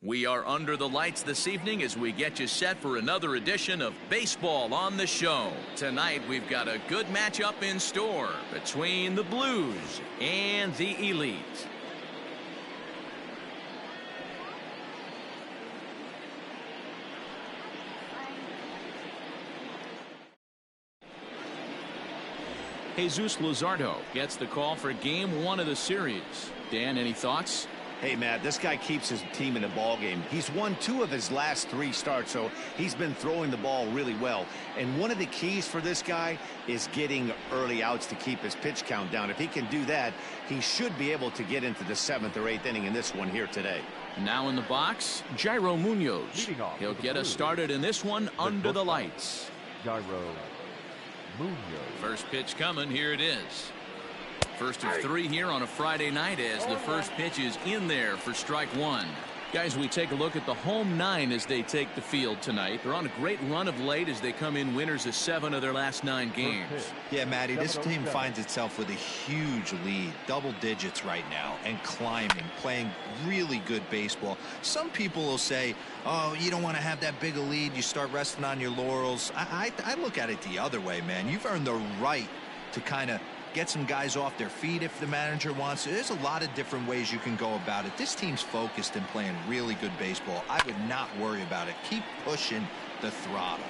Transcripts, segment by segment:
We are under the lights this evening as we get you set for another edition of Baseball on the Show. Tonight we've got a good matchup in store between the Blues and the Elite. Jesus Luzardo gets the call for game 1 of the series. Dan, any thoughts? Hey, Matt, this guy keeps his team in the ball game. He's won 2 of his last 3 starts, so he's been throwing the ball really well. And one of the keys for this guy is getting early outs to keep his pitch count down. If he can do that, he should be able to get into the 7th or 8th inning in this one here today. Now in the box, Jairo Munoz. He'll get us started in this one under the lights. Jairo Munoz. First pitch coming. Here it is. First of 3 here on a Friday night as the first pitch is in there for strike 1. Guys, we take a look at the home 9 as they take the field tonight. They're on a great run of late as they come in winners of 7 of their last 9 games. Yeah, Matty, this team finds itself with a huge lead, double digits right now, and climbing, playing really good baseball. Some people will say, oh, you don't want to have that big a lead, you start resting on your laurels. I look at it the other way, man. You've earned the right to kind of get some guys off their feet if the manager wants to. There's a lot of different ways you can go about it. This team's focused and playing really good baseball. I would not worry about it. Keep pushing the throttle.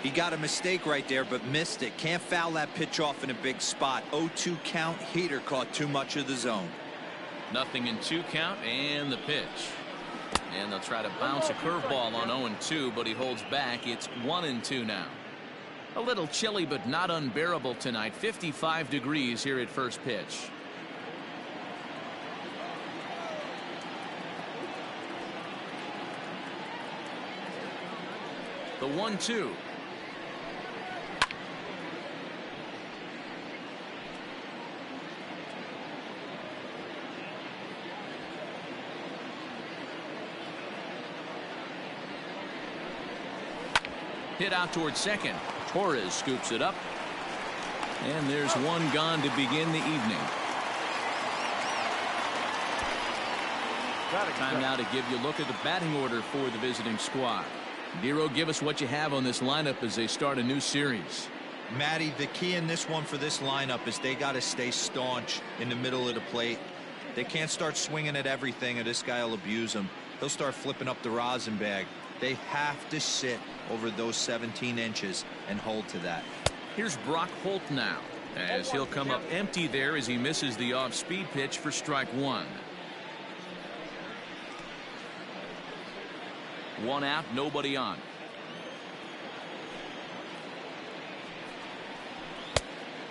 He got a mistake right there, but missed it. Can't foul that pitch off in a big spot. 0-2 count. Heater caught too much of the zone. Nothing in 2 count, and the pitch. And they'll try to bounce a curveball on 0-2, but he holds back. It's 1-2 now. A little chilly, but not unbearable tonight. 55 degrees here at first pitch. The 1-2. Hit out towards second. Torres scoops it up. And there's one gone to begin the evening. Time now to give you a look at the batting order for the visiting squad. Dero, give us what you have on this lineup as they start a new series. Matty, the key in this one for this lineup is they got to stay staunch in the middle of the plate. They can't start swinging at everything or this guy will abuse them. He'll start flipping up the rosin bag. They have to sit over those 17 inches and hold to that. Here's Brock Holt now as he'll come up empty there as he misses the off-speed pitch for strike 1. 1 out, nobody on.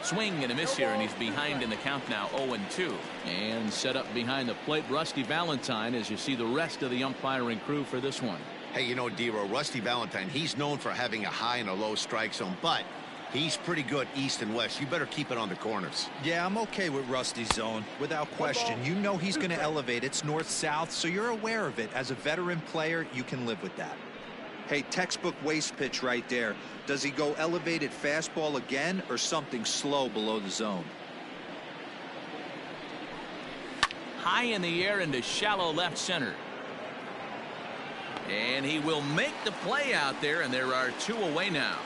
Swing and a miss here, and he's behind in the count now. 0-2. And set up behind the plate, Rusty Valentine, as you see the rest of the umpiring crew for this one. Hey, you know, Dero, Rusty Valentine, he's known for having a high and a low strike zone, but he's pretty good east and west. You better keep it on the corners. Yeah, I'm okay with Rusty's zone, without question. You know he's going to elevate. It's north-south, so you're aware of it. As a veteran player, you can live with that. Hey, textbook waste pitch right there. Does he go elevated fastball again or something slow below the zone? High in the air into shallow left center. And he will make the play out there, and there are 2 away now.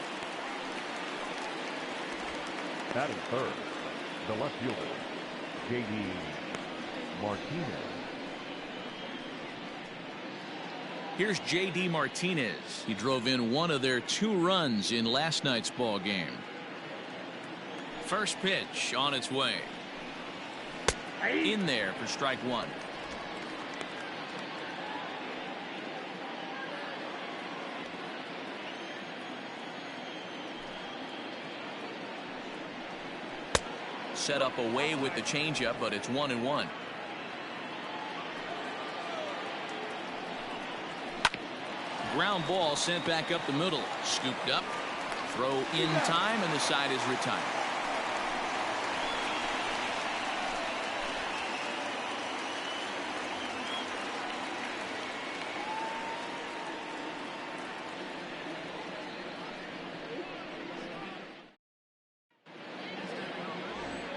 Batting third, the left fielder, J.D. Martinez. Here's J.D. Martinez. He drove in 1 of their 2 runs in last night's ball game. First pitch on its way. In there for strike 1. Set up away with the changeup, but it's 1-1. Ground ball sent back up the middle. Scooped up. Throw in time, and the side is retired.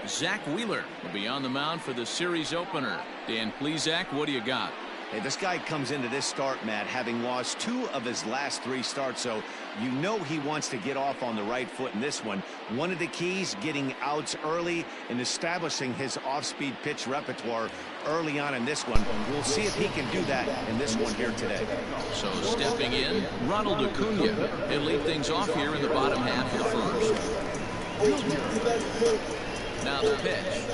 Zach Wheeler will be on the mound for the series opener. Dan Plesac, what do you got? Hey, this guy comes into this start, Matt, having lost 2 of his last 3 starts, so you know he wants to get off on the right foot in this one. One of the keys, getting outs early and establishing his off-speed pitch repertoire early on in this one. We'll see if he can do that in this one here today. So stepping in, Ronald Acuna. He'll lead things off here in the bottom half of the first. Now the pitch.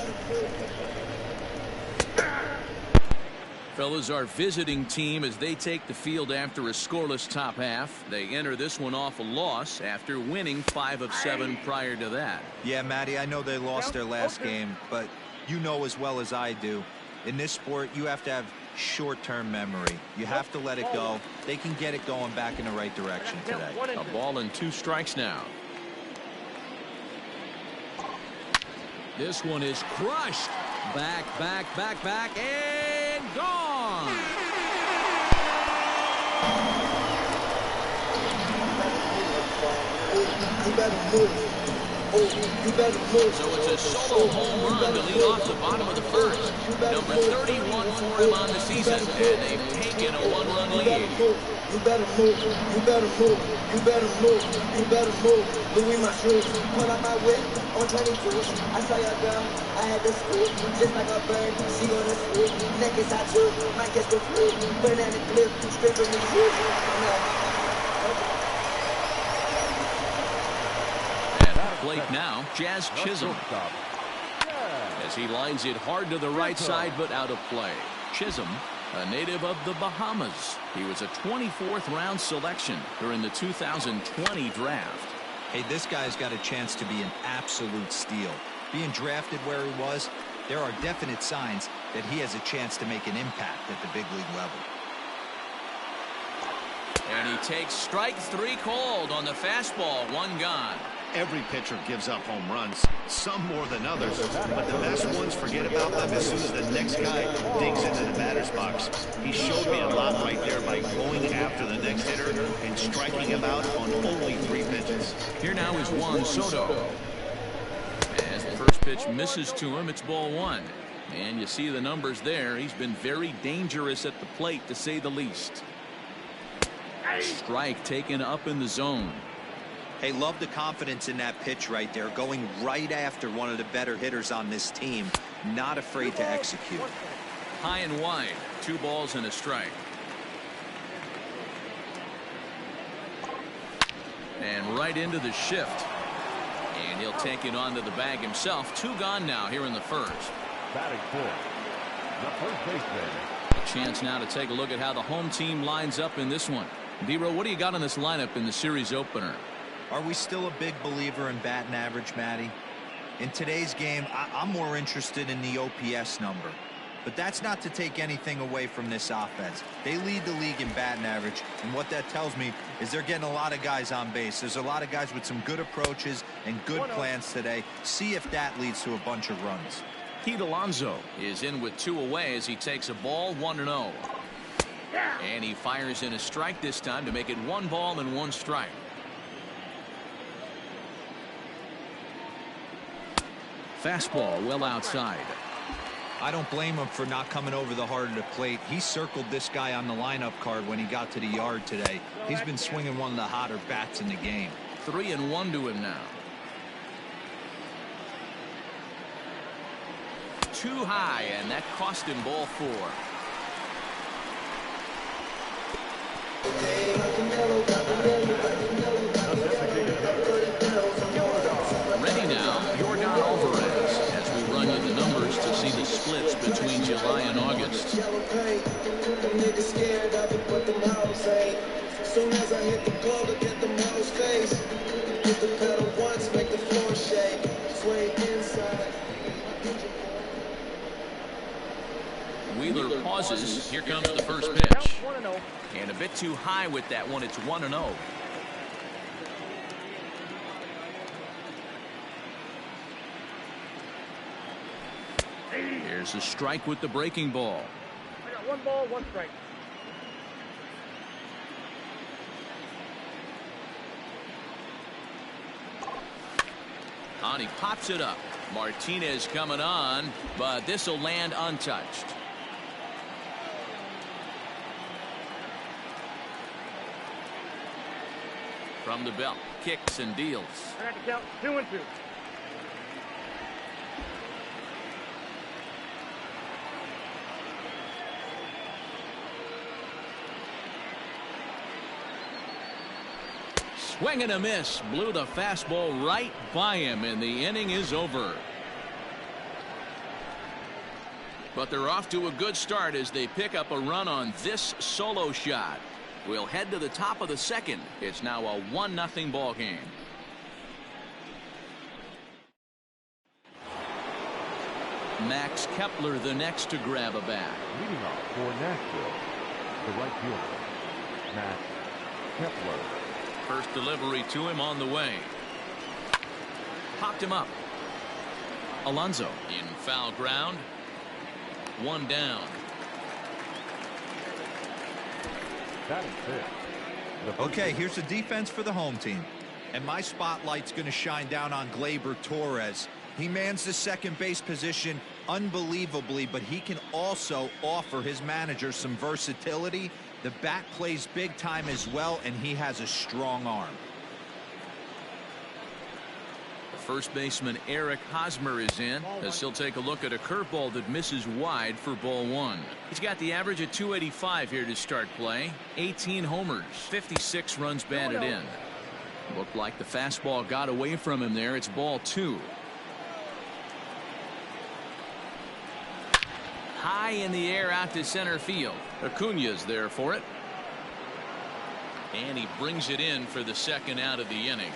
Fellas, our visiting team as they take the field after a scoreless top half. They enter this one off a loss after winning 5 of 7 prior to that. Yeah, Matty, I know they lost their last game, but you know as well as I do, in this sport, you have to have short-term memory. You have to let it go. They can get it going back in the right direction today. A ball and 2 strikes now. This one is crushed. Back, and gone. So it's a solo home run to lead off the bottom of the first. Number 31 for him on the season, and they've taken a 1-run lead. You better move, you better move, you better move, you better move. Louis my shoes, pull out my whip on 22. I saw your girl, I had to scoop, just like a bird, she gonna swoop. Neck is hot too, might catch the flu. Banana clip, straight from the shoe. At plate now, Jazz Chisholm. As he lines it hard to the right side, but out of play. Chisholm, a native of the Bahamas. He was a 24th round selection during the 2020 draft. Hey, this guy's got a chance to be an absolute steal. Being drafted where he was, there are definite signs that he has a chance to make an impact at the big league level. And he takes strike 3 called on the fastball. 1 gone. Every pitcher gives up home runs, some more than others, but the best ones forget about them as soon as the next guy digs into the batter's box. He showed me a lot right there by going after the next hitter and striking him out on only 3 pitches. Here now is Juan Soto. As the first pitch misses to him, it's ball 1. And you see the numbers there. He's been very dangerous at the plate, to say the least. Strike taken up in the zone. Hey, love the confidence in that pitch right there, going right after one of the better hitters on this team, not afraid to execute. High and wide, 2 balls and a strike. And right into the shift. And he'll take it onto the bag himself. 2 gone now here in the first. Batting fourth, the first baseman. A chance now to take a look at how the home team lines up in this one. D-Row, what do you got on this lineup in the series opener? Are we still a big believer in batting average, Matty? In today's game, I'm more interested in the OPS number. But that's not to take anything away from this offense. They lead the league in batting average, and what that tells me is they're getting a lot of guys on base. There's a lot of guys with some good approaches and good plans today. See if that leads to a bunch of runs. Pete Alonso is in with 2 away as he takes a ball, 1-0. And he fires in a strike this time to make it 1 ball and 1 strike. Fastball well outside. I don't blame him for not coming over the heart of the plate. He circled this guy on the lineup card when he got to the yard today. He's been swinging one of the hotter bats in the game. 3-1 to him now. Too high, and that cost him ball 4. Ready now, Jordan Alvarez, as we run you the numbers to see the splits between July and August. Soon as I hit the ball, look at the model's face. Hit the pedal once, make the floor shake. Sway inside. Wheeler pauses. Here comes the first pitch. And a bit too high with that one. It's 1-0. Here's a strike with the breaking ball. I got 1 ball, 1 strike. On he pops it up. Martinez coming on, but this will land untouched. From the belt, kicks and deals. I got to count 2-2. Swing and a miss. Blew the fastball right by him, and the inning is over. But they're off to a good start as they pick up a run on this solo shot. We'll head to the top of the second. It's now a 1-0 ball game. Max Kepler the next to grab a bat. Leading off for Nashville, the right fielder, Max Kepler. First delivery to him on the way. Popped him up. Alonso in foul ground. One down. Batting fifth. Okay, here's the defense for the home team. And my spotlight's going to shine down on Gleyber Torres. He mans the second base position unbelievably, but he can also offer his manager some versatility. The bat plays big time as well, and he has a strong arm. First baseman Eric Hosmer is in as he'll take a look at a curveball that misses wide for ball one. He's got the average at 285 here to start play. 18 homers, 56 runs batted in. Looked like the fastball got away from him there. It's ball two. High in the air out to center field. Acuña's there for it. And he brings it in for the second out of the inning.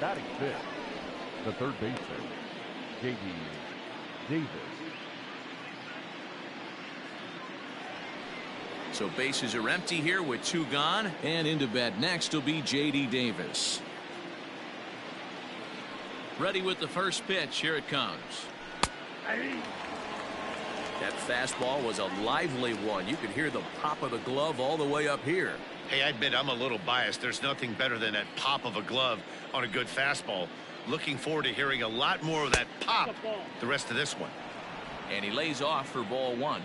Batting fifth, the third baseman, J.D. Davis. So bases are empty here with two gone, and into bat next will be J.D. Davis. Ready with the first pitch. Here it comes. That fastball was a lively one. You could hear the pop of the glove all the way up here. Hey, I admit I'm a little biased. There's nothing better than that pop of a glove on a good fastball. Looking forward to hearing a lot more of that pop the rest of this one. And he lays off for ball one.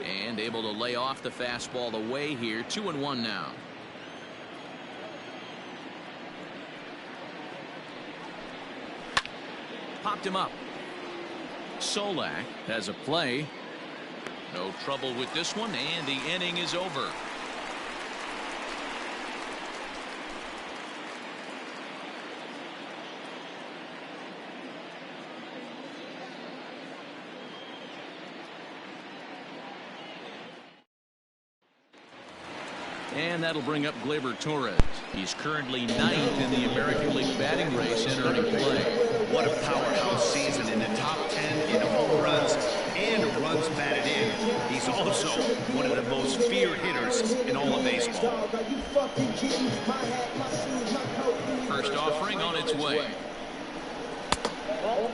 And able to lay off the fastball away here. 2-1 now. Popped him up. Solak has a play. No trouble with this one, and the inning is over. And that'll bring up Gleyber Torres. He's currently 9th in the American League batting race entering play. What a powerhouse season in the top 10 in home runs and runs batted in. He's also one of the most feared hitters in all of baseball. First offering on its way. Ball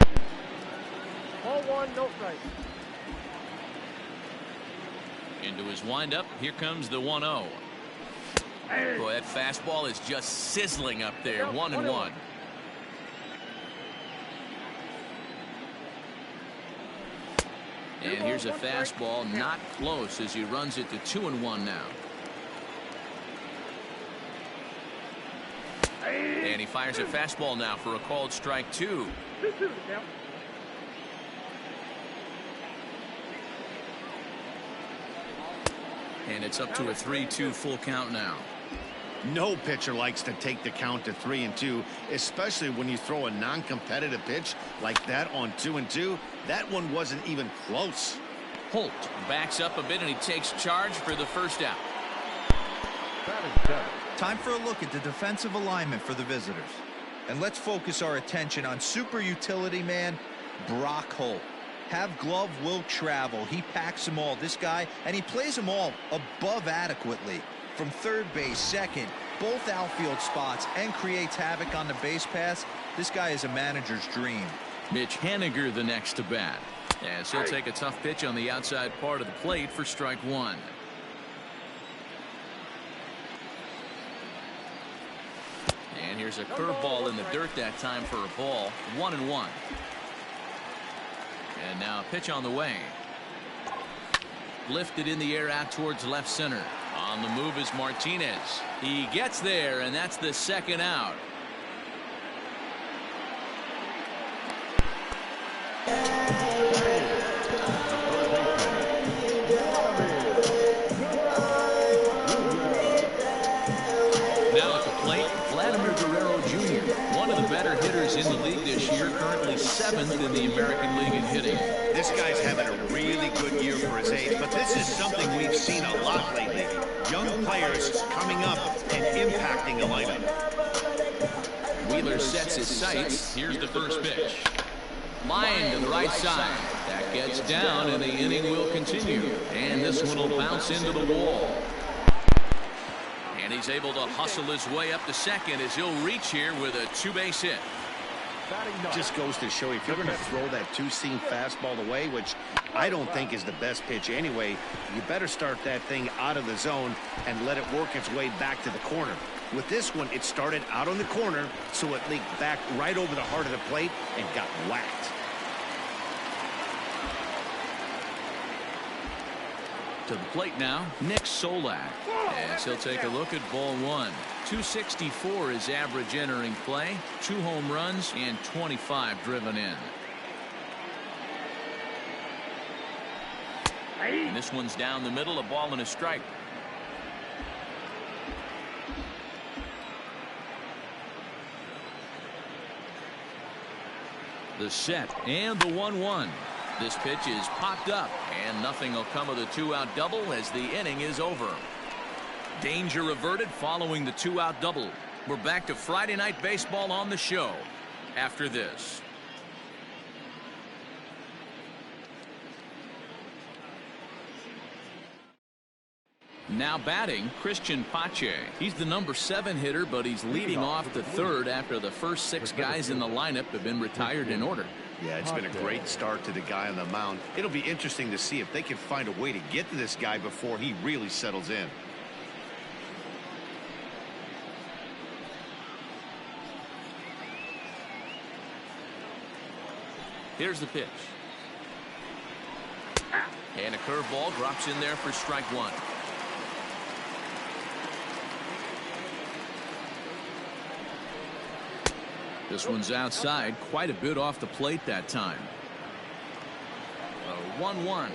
one, no strike. Into his windup. Here comes the 1-0. Boy, that fastball is just sizzling up there. 1-1. And here's a fastball not close as he runs it to 2-1 now. And he fires a fastball now for a called strike 2. And it's up to a 3-2 full count now. No pitcher likes to take the count to 3-2, especially when you throw a non-competitive pitch like that on 2-2. That one wasn't even close. Holt backs up a bit and he takes charge for the first out. Time for a look at the defensive alignment for the visitors. And let's focus our attention on super utility man Brock Holt. Have glove will travel. He packs them all. This guy, and he plays them all above adequately. From third base, second, both outfield spots, and creates havoc on the base pass. This guy is a manager's dream. Mitch Haniger the next to bat. As he'll take a tough pitch on the outside part of the plate for strike one. And here's a curveball in the dirt that time for a ball. 1-1. And now a pitch on the way. Lifted in the air out towards left center. On the move is Martinez. He gets there, and that's the second out. Better hitters in the league this year, currently 7th in the American League in hitting. This guy's having a really good year for his age, but this is something we've seen a lot lately. Young players coming up and impacting a lineup. Wheeler sets his sights. Here's the first pitch. Line to the right side. That gets down, and the inning will continue. And this one will bounce into the wall. And he's able to hustle his way up to second as he'll reach here with a 2-base hit. Just goes to show you, if you're going to throw that two-seam fastball away, which I don't think is the best pitch anyway, you better start that thing out of the zone and let it work its way back to the corner. With this one, it started out on the corner, so it leaked back right over the heart of the plate and got whacked. To the plate now, Nick Solak. As he'll take a look at ball one. 264 is average entering play. 2 home runs and 25 driven in. And this one's down the middle, a ball and a strike. The set and the 1-1. This pitch is popped up, and nothing will come of the 2-out double as the inning is over. Danger averted following the 2-out double. We're back to Friday Night Baseball on the show after this. Now batting, Christian Pache. He's the number 7 hitter, but he's leading off the third after the first 6 guys in the lineup have been retired in order. Yeah, it's been a great start to the guy on the mound. It'll be interesting to see if they can find a way to get to this guy before he really settles in. Here's the pitch. And a curveball drops in there for strike 1. This one's outside, quite a bit off the plate that time. 1-1.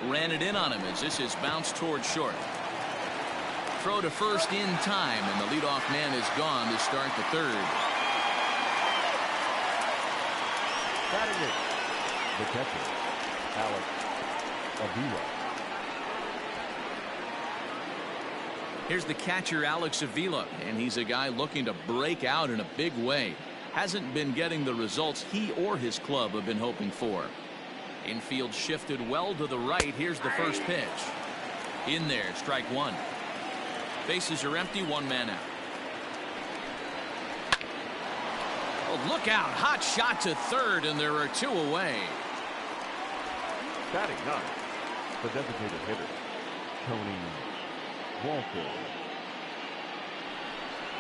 Ran it in on him as this is bounced towards short. Throw to first in time, and the leadoff man is gone to start the third. Batting it, the catcher, Alex Avila. Here's the catcher, Alex Avila, and he's a guy looking to break out in a big way. Hasn't been getting the results he or his club have been hoping for. Infield shifted well to the right. Here's the first pitch. In there, strike 1. Bases are empty, 1 man out. Oh, look out. Hot shot to third, and there are 2 away. Batting 9, the designated hitter, Tony Walters.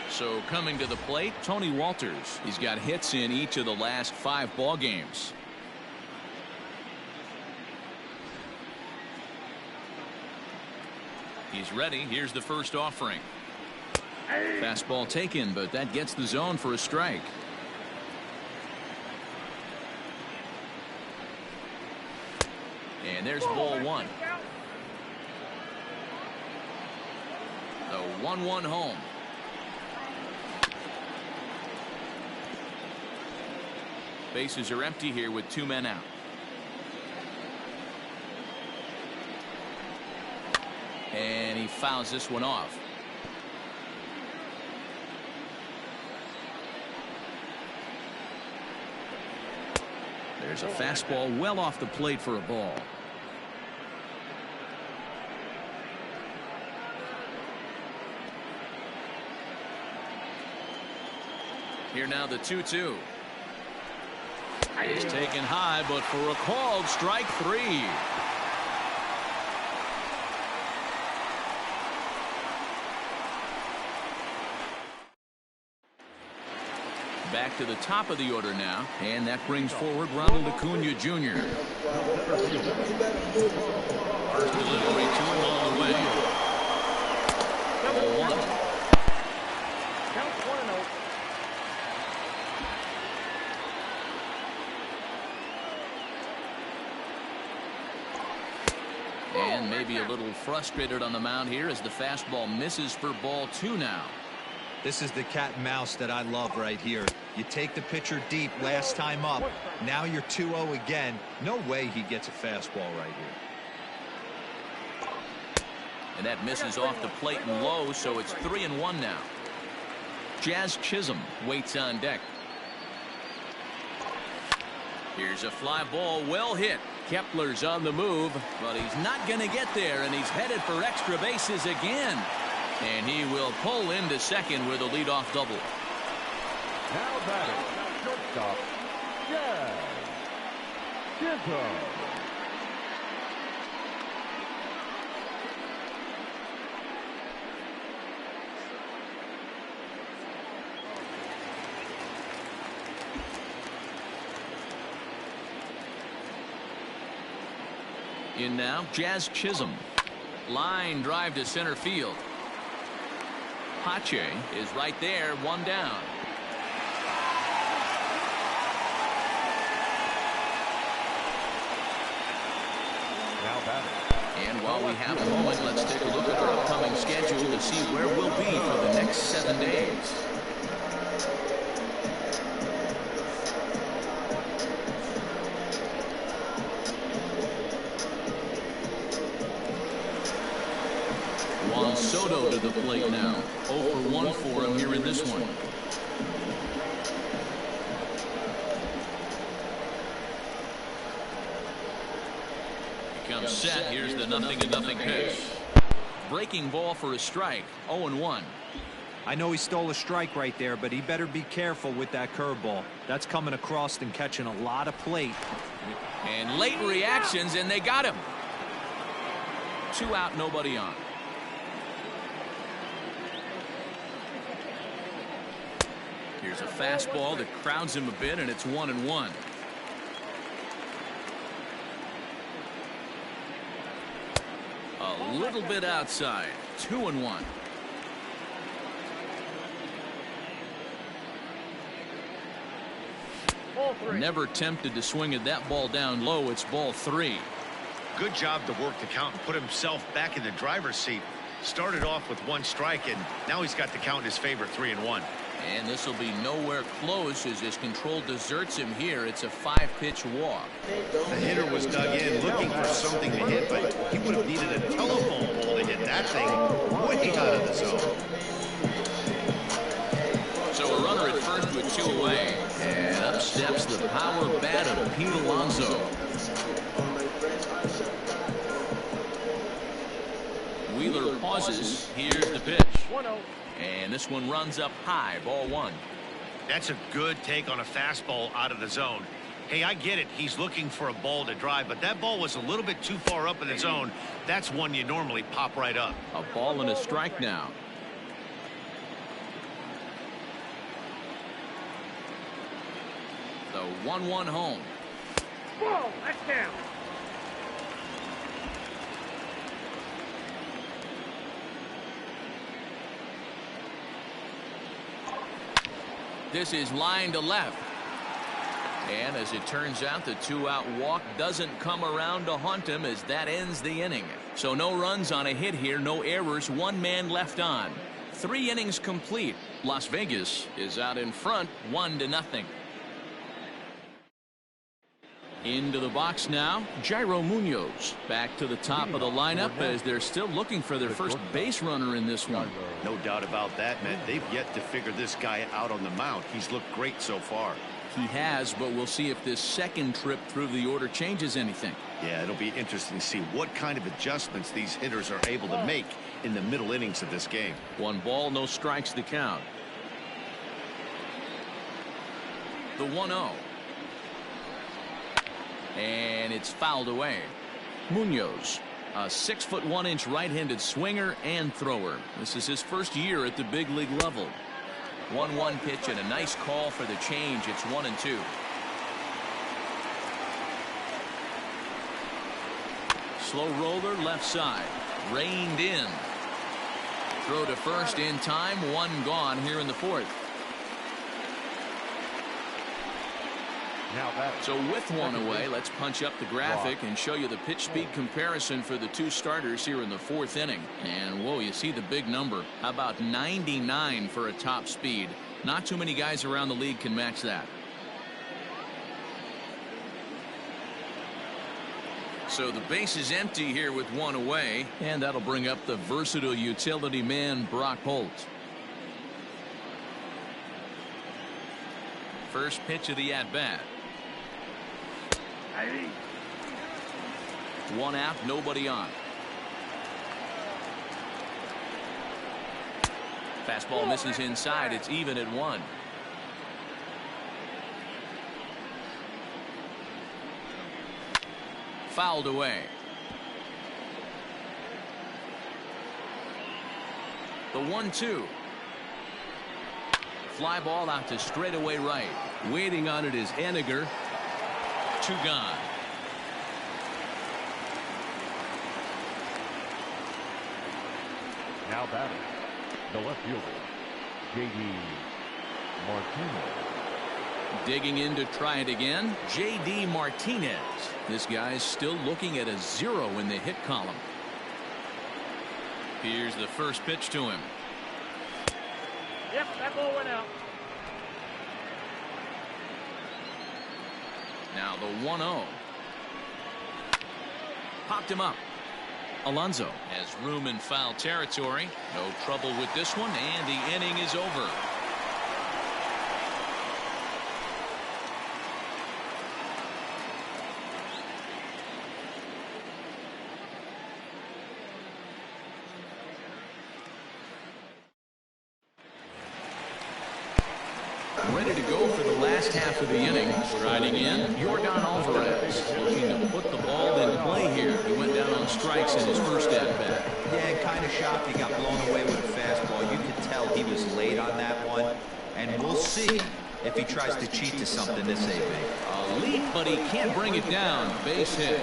So coming to the plate, Tony Walters. He's got hits in each of the last 5 ball games. He's ready. Here's the first offering. Fastball taken, but that gets the zone for a strike. And there's ball 1. The 1-1 home. Bases are empty here with 2 men out. And he fouls this one off. There's a fastball well off the plate for a ball. Here now the 2-2. It's taken high, but for a called strike 3. Back to the top of the order now, and that brings forward Ronald Acuna Jr. First delivery to him all the way. 0-1. Count 1-0. And maybe a little frustrated on the mound here as the fastball misses for ball 2 now. This is the cat and mouse that I love right here. You take the pitcher deep last time up. Now you're 2-0 again. No way he gets a fastball right here. And that misses off the plate and low, so it's 3-1 now. Jazz Chisholm waits on deck. Here's a fly ball, well hit. Kepler's on the move, but he's not going to get there, and he's headed for extra bases again. And he will pull into second with a leadoff double. Now batting, shortstop, Jazz Chisholm. In now, Jazz Chisholm. Line drive to center field. Pache is right there, one down. Now batting. And while we have a moment, let's take a look at our upcoming schedule to see where we'll be for the next 7 days. Juan Soto to the plate now. 0 for 1 for him here in this one. He comes set. Here's the 0-0 pitch. Breaking ball for a strike. 0-1. I know he stole a strike right there, but he better be careful with that curveball. That's coming across and catching a lot of plate. And late reactions, and they got him. 2 out, nobody on. Here's a fastball that crowds him a bit, and it's 1-1. A little bit outside. 2-1. Ball 3. Never tempted to swing at that ball down low. It's ball 3. Good job to work the count and put himself back in the driver's seat. Started off with 1 strike, and now he's got the count in his favor, 3-1. And this will be nowhere close as his control deserts him here. It's a 5-pitch walk. The hitter was dug in looking for something to hit, but he would have needed a telephone pole to hit that thing way out of the zone. So a runner at first with 2 away. And up steps the power bat of Pete Alonso. Wheeler pauses. Here's the pitch. 1-0. And this one runs up high. Ball 1. That's a good take on a fastball out of the zone. Hey, I get it. He's looking for a ball to drive, but that ball was a little bit too far up in the zone. That's one you normally pop right up. A ball and a strike now. The 1-1 home. Ball. That's down. This is line to left. And as it turns out, the 2-out walk doesn't come around to haunt him as that ends the inning. So no runs on a hit here, no errors, 1 man left on. 3 innings complete. Las Vegas is out in front, 1-0. Into the box now, Jairo Munoz back to the top of the lineup as they're still looking for their first base runner in this one. No doubt about that, man. They've yet to figure this guy out on the mound. He's looked great so far. He has, but we'll see if this second trip through the order changes anything. Yeah, it'll be interesting to see what kind of adjustments these hitters are able to make in the middle innings of this game. 1 ball, no strikes to count. The 1-0. And it's fouled away. Munoz, a 6'1" right-handed swinger and thrower. This is his first year at the big league level. 1-1 pitch and a nice call for the change. It's 1-2. Slow roller left side. Reined in. Throw to first in time. One gone here in the fourth. So with one away, let's punch up the graphic and show you the pitch speed comparison for the two starters here in the fourth inning. And whoa, you see the big number. How about 99 for a top speed? Not too many guys around the league can match that. So the base is empty here with one away, and that'll bring up the versatile utility man Brock Holt. First pitch of the at-bat. One out, nobody on. Fastball misses inside. It's even at 1. Fouled away. The 1-2. Fly ball out to straightaway right. Waiting on it is Henniger. 2 gone. Now batting, the left fielder, J.D. Martinez. Digging in to try it again, J.D. Martinez. This guy's still looking at a 0 in the hit column. Here's the first pitch to him. Yep, that ball went out. Now the 1-0. Popped him up. Alonso has room in foul territory. No trouble with this one, and the inning is over. Ready to go for the last half of the inning. Striding in, Jordan Alvarez, looking to put the ball in play here. He went down on strikes in his first at-bat. Yeah, kind of shocked he got blown away with a fastball. You could tell he was late on that one. And we'll see if he tries to cheat to something this AB. A leap, but he can't bring it down. Base hit.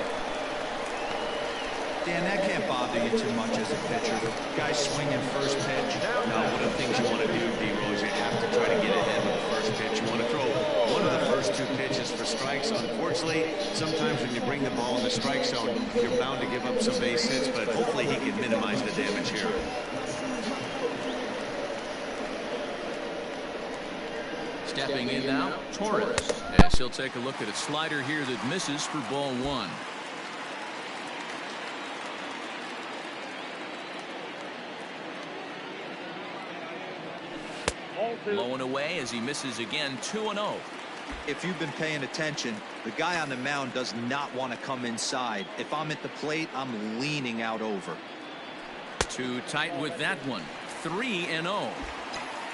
Dan, that can't bother you too much as a pitcher. Guys swinging first pitch. No, one of the things you want to do, D-Rose, you have to try to get ahead with the first pitch. You want to throw one of the first 2 pitches for strikes. Unfortunately, sometimes when you bring the ball in the strike zone, you're bound to give up some base hits, but hopefully he can minimize the damage here. Stepping in now, Torres. As he'll take a look at a slider here that misses for ball 1. Blowing away as he misses again. 2-0. If you've been paying attention, the guy on the mound does not want to come inside. If I'm at the plate, I'm leaning out over. Too tight with that one. 3-0.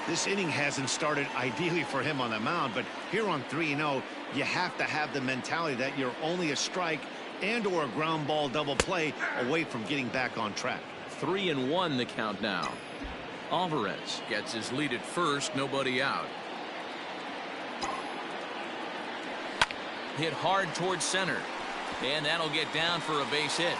This inning hasn't started ideally for him on the mound, but here on 3-0, you have to have the mentality that you're only a strike and or a ground ball double play away from getting back on track. 3-1 the count now. Alvarez gets his lead at first, nobody out. Hit hard towards center, and that'll get down for a base hit.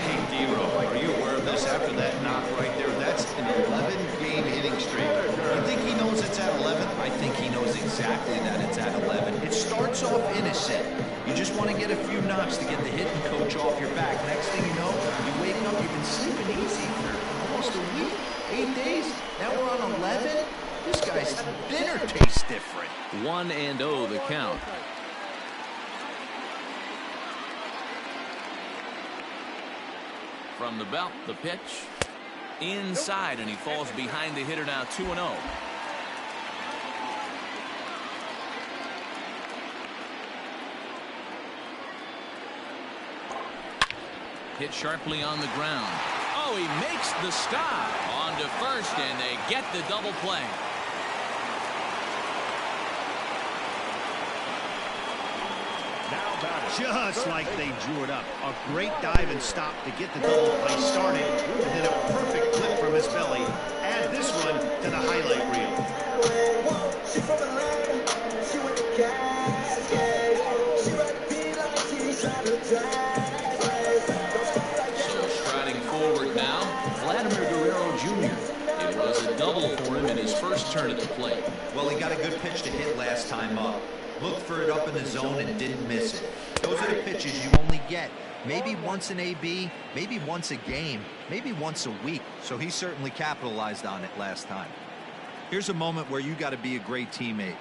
Hey, D-Ro, are you aware of this? After that knock right there, that's an 11-game hitting streak. You think he knows it's at 11? I think he knows exactly that it's at 11. It starts off innocent. You just want to get a few knocks to get the hitting coach off your back. Next thing you know, you wake up, you've been sleeping easy for almost a week, 8 days. Now we're on 11. This guy's dinner tastes different. 1-0 the count. From the belt, the pitch. Inside, and he falls behind the hitter now. 2-0. Hit sharply on the ground. Oh, he makes the stop. On to first, and they get the double play. just like they drew it up. A great dive and stop to get the double play started, and then a perfect clip from his belly. Add this run to the highlight reel. She from Atlanta, she went to Cascade. She ride the beat like she's trying to drive. So striding forward now, Vladimir Guerrero Jr. It was a double for him in his first turn at the plate. Well, he got a good pitch to hit last time up. Looked for it up in the zone and didn't miss it. Those are the pitches you only get. Maybe once an AB, maybe once a game, maybe once a week. So he certainly capitalized on it last time. Here's a moment where you got to be a great teammate.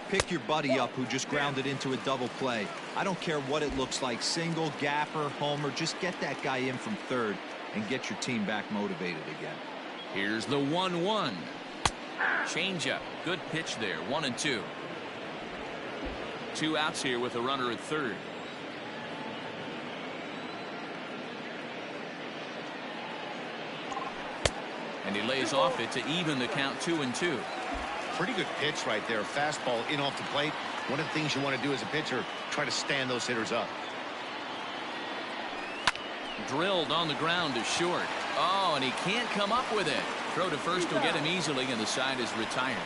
Pick your buddy up who just grounded into a double play. I don't care what it looks like, single, gapper, homer, just get that guy in from third and get your team back motivated again. Here's the 1-1. Changeup. Good pitch there. 1-2. 2 outs here with a runner at third. And he lays off it to even the count 2-2. Pretty good pitch right there. Fastball in off the plate. One of the things you want to do as a pitcher, try to stand those hitters up. Drilled on the ground to short. Oh, and he can't come up with it. Throw to first will get him easily, and the side is retired.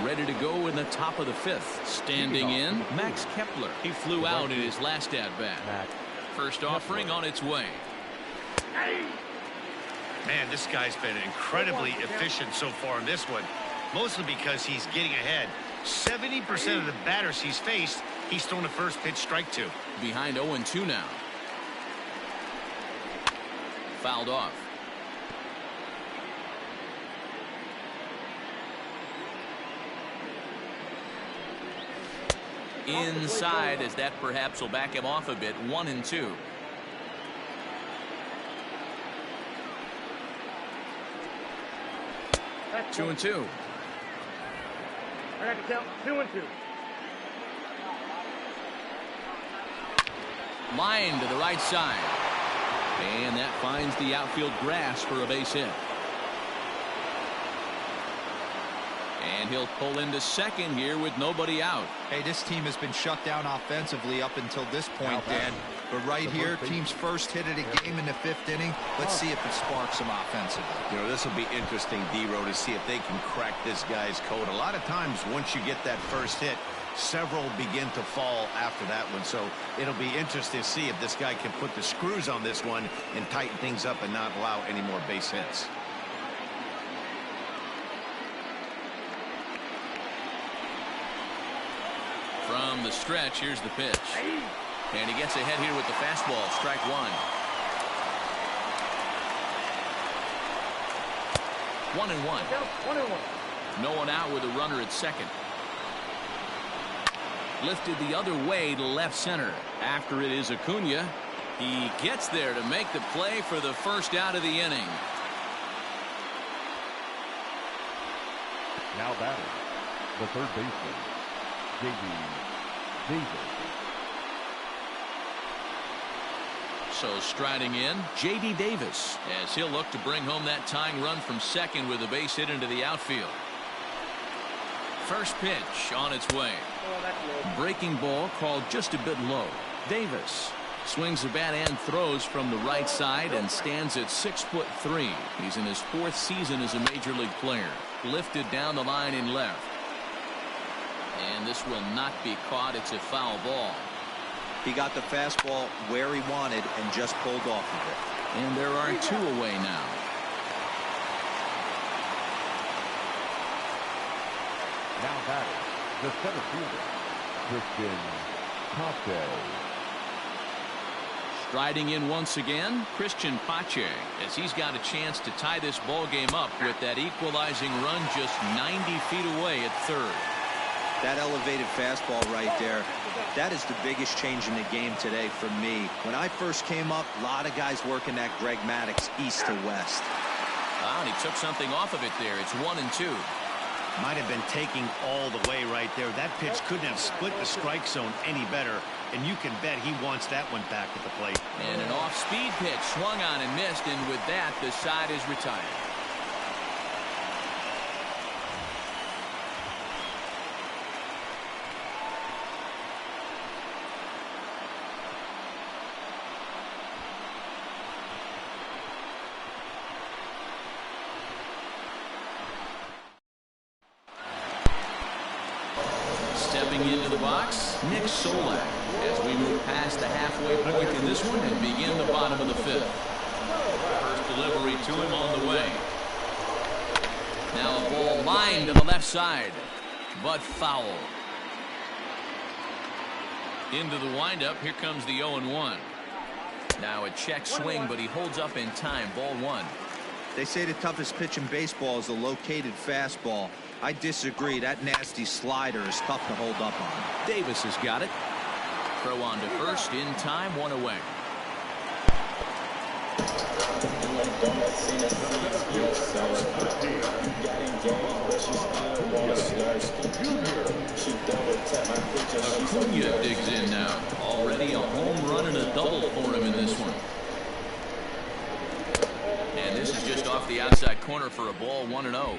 Ready to go in the top of the 5th. Standing in, Max Kepler. He flew out in his last at-bat. First offering on its way. Man, this guy's been incredibly efficient so far in this one, mostly because he's getting ahead. 70% of the batters he's faced, he's thrown a first pitch strike to. Behind 0-2 now. Fouled off. Inside, as that perhaps will back him off a bit. 1-2. That's 2-2. I got to count 2-2. Line to the right side. And that finds the outfield grass for a base hit. And he'll pull into second here with nobody out. Hey, this team has been shut down offensively up until this point, Dan. But right here, team's first hit of the game in the 5th inning. Let's see if it sparks some offensively. You know, this will be interesting, D-Row, to see if they can crack this guy's code. A lot of times, once you get that first hit, several begin to fall after that one. So it'll be interesting to see if this guy can put the screws on this one and tighten things up and not allow any more base hits. From the stretch, here's the pitch. And he gets ahead here with the fastball. Strike 1. 1-1. 1-1. No one out with a runner at second. Lifted the other way to left center. After it is Acuna. He gets there to make the play for the first out of the inning. Now batting, the third baseman, J.D. Davis. So striding in, J.D. Davis, as he'll look to bring home that tying run from second with a base hit into the outfield. First pitch on its way. Breaking ball called just a bit low. Davis swings the bat and throws from the right side and stands at 6'3". He's in his 4th season as a major league player. Lifted down the line in left. And this will not be caught. It's a foul ball. He got the fastball where he wanted and just pulled off of it. And there are 2 away now. Now batting, the center fielder, Christian Pache. Striding in once again, Christian Pache, as he's got a chance to tie this ball game up with that equalizing run just 90 feet away at third. That elevated fastball right there, that is the biggest change in the game today for me. When I first came up, a lot of guys working that Greg Maddux east to west. And he took something off of it there. It's 1-2. Might have been taking all the way right there. That pitch couldn't have split the strike zone any better. and you can bet he wants that one back at the plate. And an off-speed pitch swung on and missed, and with that, the side is retired. Stepping into the box, Nick Solak, as we move past the halfway point in this one and begin the bottom of the fifth. First delivery to him on the way. Now a ball lined to the left side, but foul. Into the windup, here comes the 0-1. Now a check swing, but he holds up in time, ball one. They say the toughest pitch in baseball is a located fastball. I disagree. That nasty slider is tough to hold up on. Davis has got it. Throw on to first in time, one away. Acuna digs in now. Already a home run and a double for him in this one. And this is just off the outside corner for a ball, 1-0.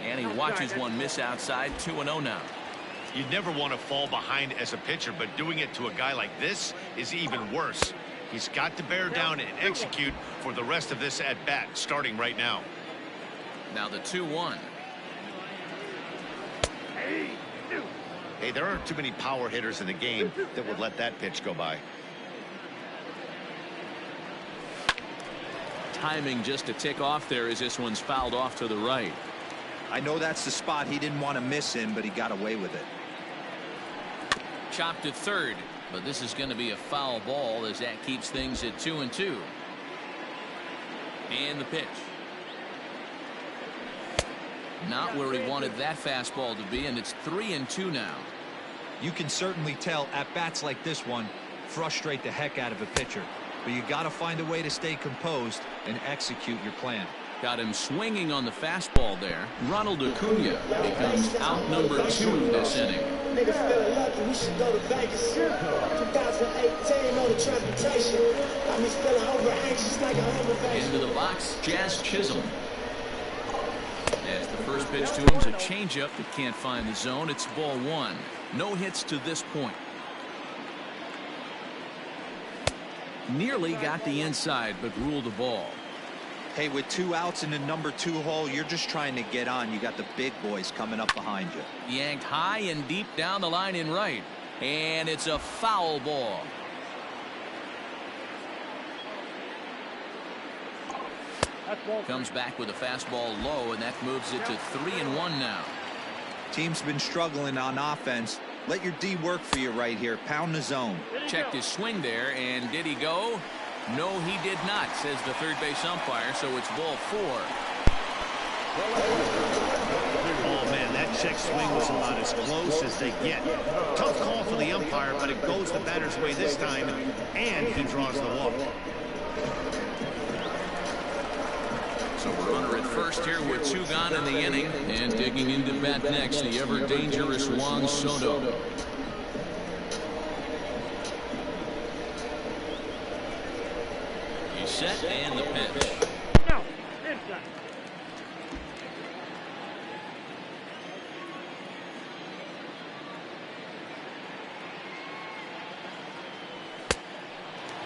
And he watches one miss outside, 2-0 now. You'd never want to fall behind as a pitcher, but doing it to a guy like this is even worse. He's got to bear down and execute for the rest of this at-bat, starting right now. Now the 2-1. Hey, there aren't too many power hitters in the game that would let that pitch go by. Timing just to tick off there as this one's fouled off to the right. I know that's the spot he didn't want to miss in, but he got away with it. Chopped to third, but this is going to be a foul ball as that keeps things at 2-2. And the pitch. Not where he wanted that fastball to be, and it's 3-2 now. You can certainly tell at bats like this one frustrate the heck out of a pitcher, but you got to find a way to stay composed and execute your plan. Got him swinging on the fastball there. Ronald Acuna becomes out number 2 this inning. Niggas feeling lucky, we should go to Vegas. 2018 on the transportation. Got me feeling over anxious like a home invasion. Into the box, Jazz Chisholm. As the first pitch to him is a changeup that can't find the zone. It's ball one. No hits to this point. Nearly got the inside, but ruled the ball. Hey, with 2 outs in the number 2 hole, you're just trying to get on. You got the big boys coming up behind you. Yanked high and deep down the line in right. And it's a foul ball. Comes back with a fastball low, and that moves it to 3-1 now. Team's been struggling on offense. Let your D work for you right here. Pound the zone. Checked his swing there, and did he go? No, he did not, says the third base umpire, so it's ball 4. Oh, man, that check swing was about as close as they get. Tough call for the umpire, but it goes the batter's way this time, and he draws the walk. So we're runner at first here with 2 gone in the inning, and digging into bat next, the ever-dangerous Juan Soto. He's set, and the pitch. No, inside.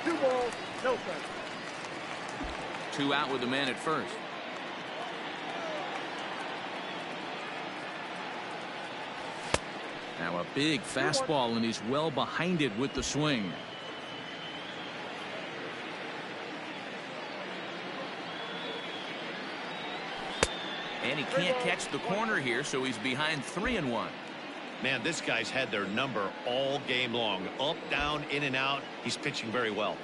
Two balls, no strikes. 2 out with the man at first. Now a big fastball, and he's well behind it with the swing. And he can't catch the corner here, so he's behind 3-1. Man, this guy's had their number all game long. Up, down, in and out. He's pitching very well.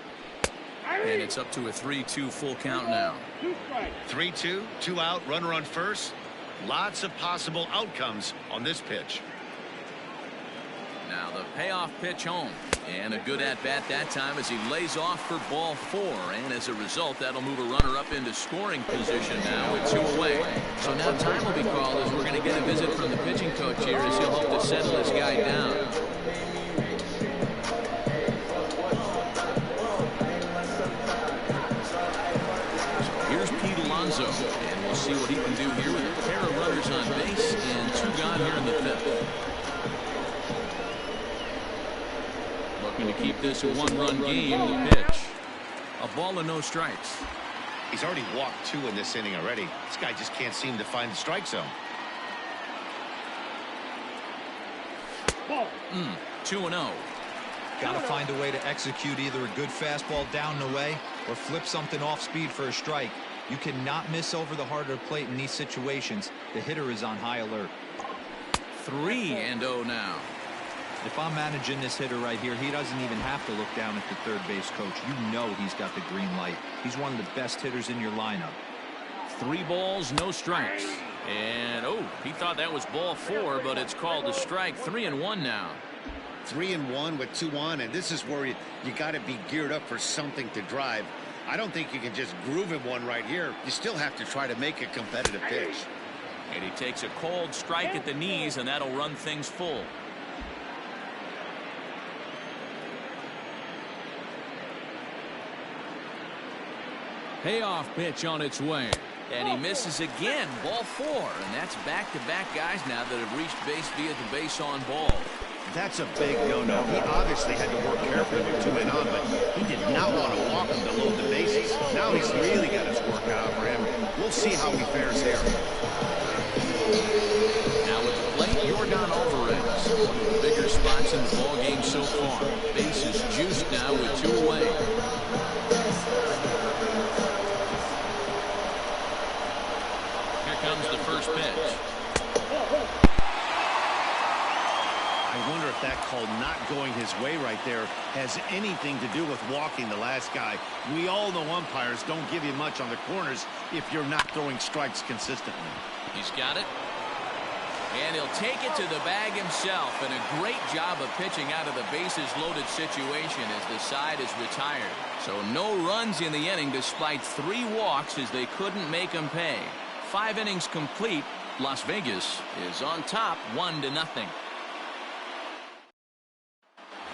And it's up to a 3-2 full count now. 3-2, 2 out, runner on first. Lots of possible outcomes on this pitch. Now the payoff pitch home. And a good at-bat that time as he lays off for ball 4. And as a result, that'll move a runner up into scoring position now with 2 away. So now time will be called as we're going to get a visit from the pitching coach here as he'll hope to settle this guy down. And we'll see what he can do here with a pair of runners on base and 2 gone here in the 5th. Looking to keep this a 1-run game. The pitch. A ball and no strikes. He's already walked 2 in this inning already. This guy just can't seem to find the strike zone. 2-0. Got to find a way to execute either a good fastball down and away or flip something off speed for a strike. You cannot miss over the harder plate in these situations. The hitter is on high alert. 3-0 now. If I'm managing this hitter right here, he doesn't even have to look down at the third base coach. You know he's got the green light. He's one of the best hitters in your lineup. 3 balls, no strikes. And he thought that was ball 4, but it's called a strike. 3-1 now. 3-1 with 2 on, and this is where you got to be geared up for something to drive. I don't think you can just groove him one right here. You still have to try to make a competitive pitch. And he takes a cold strike at the knees, and that'll run things full. Payoff pitch on its way. And he misses again. Ball 4. And that's back-to-back guys now that have reached base via the base on ball. That's a big no-no. He obviously had to work carefully with 2 men on, but he did not want to walk him to load the bases. Now he's really got his work cut out for him. We'll see how he fares here. Now with the plate, Jordan Alvarez. One of the bigger spots in the ball game so far. Base is juiced now with 2 away. Here comes the first pitch. I wonder if that call not going his way right there has anything to do with walking the last guy. We all know umpires don't give you much on the corners if you're not throwing strikes consistently. He's got it. And he'll take it to the bag himself. And a great job of pitching out of the bases loaded situation as the side is retired. So no runs in the inning despite 3 walks as they couldn't make him pay. 5 innings complete. Las Vegas is on top 1-0.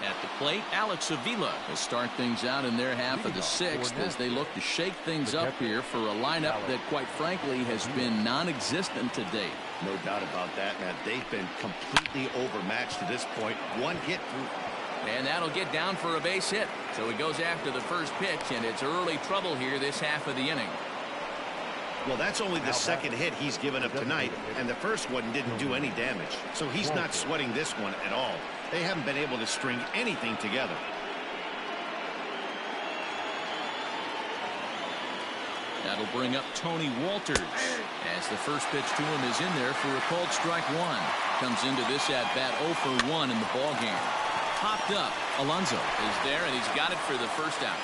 At the plate, Alex Avila will start things out in their half of the 6th as they look to shake things up here for a lineup that, quite frankly, has been non-existent to date. No doubt about that, man. They've been completely overmatched to this point. 1 hit through. And that'll get down for a base hit. So he goes after the first pitch, and it's early trouble here this half of the inning. Well, that's only the 2nd hit he's given up tonight, and the first one didn't do any damage. So he's not sweating this one at all. They haven't been able to string anything together. That'll bring up Tony Walters as the first pitch to him is in there for a called strike 1. Comes into this at bat 0 for 1 in the ball game. Popped up. Alonso is there, and he's got it for the first out.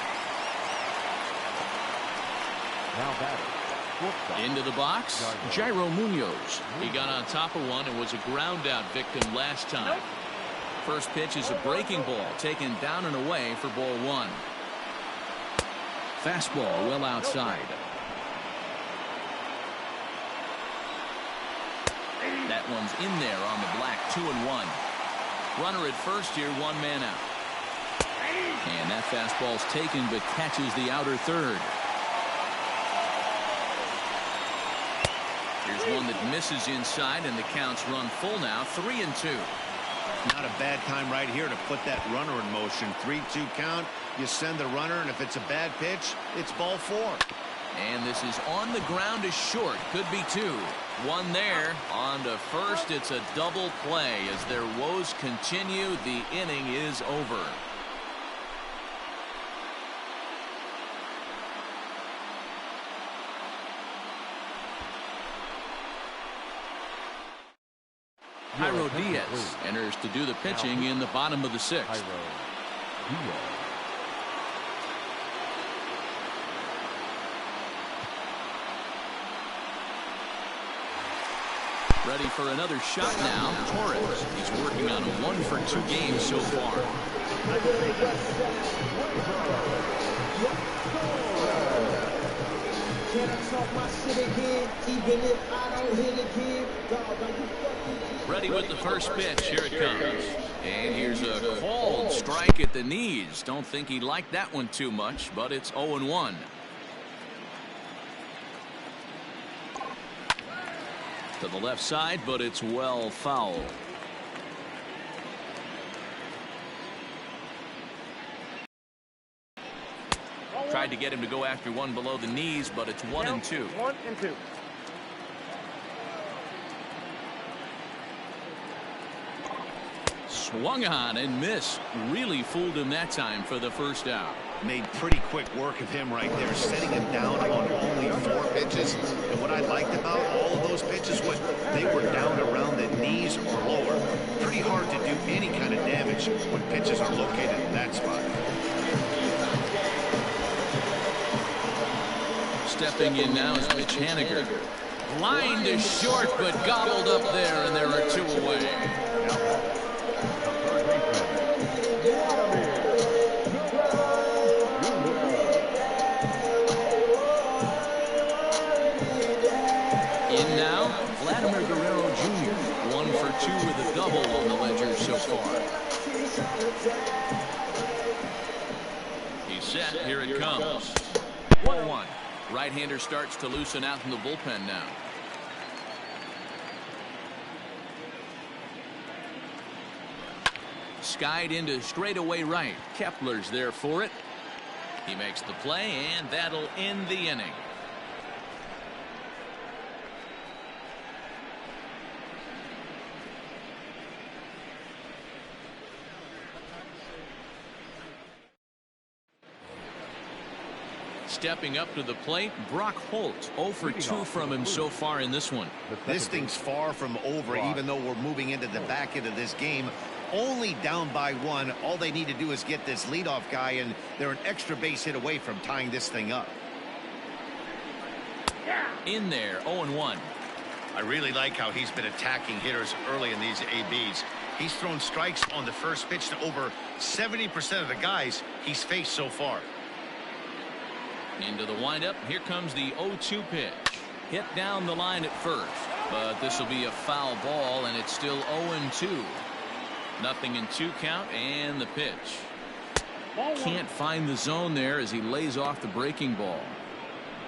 Now batting. Into the box, Jairo Munoz. He got on top of one and was a ground out victim last time. First pitch is a breaking ball taken down and away for ball 1. Fastball well outside. That one's in there on the black. 2-1. Runner at first here, 1 man out. And that fastball's taken but catches the outer third. Here's one that misses inside, and the count's run full now. 3-2. Not a bad time right here to put that runner in motion. 3-2 count. You send the runner, and if it's a bad pitch, it's ball 4. And this is on the ground is short. Could be 2. 1 there. On to first. It's a double play. As their woes continue, the inning is over. Jairo Diaz enters to do the pitching in the bottom of the 6th. Ready for another shot now. Torres. He's working on on a 1-for-2 game so far. Can I talk my shit again, even if I don't hit again? Dog, are you fucking... Ready with the first pitch. Here it comes. And here's a called strike at the knees. Don't think he liked that one too much, but it's 0-1. To the left side, but it's well foul. Tried to get him to go after one below the knees, but it's 1-2. 1-2. Swung on and missed. Really fooled him that time for the first out. Made pretty quick work of him right there, setting him down on only 4 pitches. And what I liked about all of those pitches was they were down around the knees or lower. Pretty hard to do any kind of damage when pitches are located in that spot. Stepping in now is Mitch Haniger. Line to short, but gobbled up there, and there are 2 away. In now, Vladimir Guerrero Jr. 1-for-2 with a double on the ledger so far. He's set. Here it comes. 1-1. Right-hander starts to loosen out in the bullpen now. Skied into straightaway right. Kepler's there for it. He makes the play, and that'll end the inning. Stepping up to the plate, Brock Holt. 0-for-2 from him so far in this one. This thing's far from over, even though we're moving into the back end of this game. Only down by 1. All they need to do is get this leadoff guy, and they're an extra base hit away from tying this thing up. In there, 0-1. I really like how he's been attacking hitters early in these ABs. He's thrown strikes on the first pitch to over 70% of the guys he's faced so far. Into the windup. Here comes the 0-2 pitch. Hit down the line at first, but this will be a foul ball, and it's still 0-2. Nothing in 2 count, and the pitch. Can't find the zone there as he lays off the breaking ball.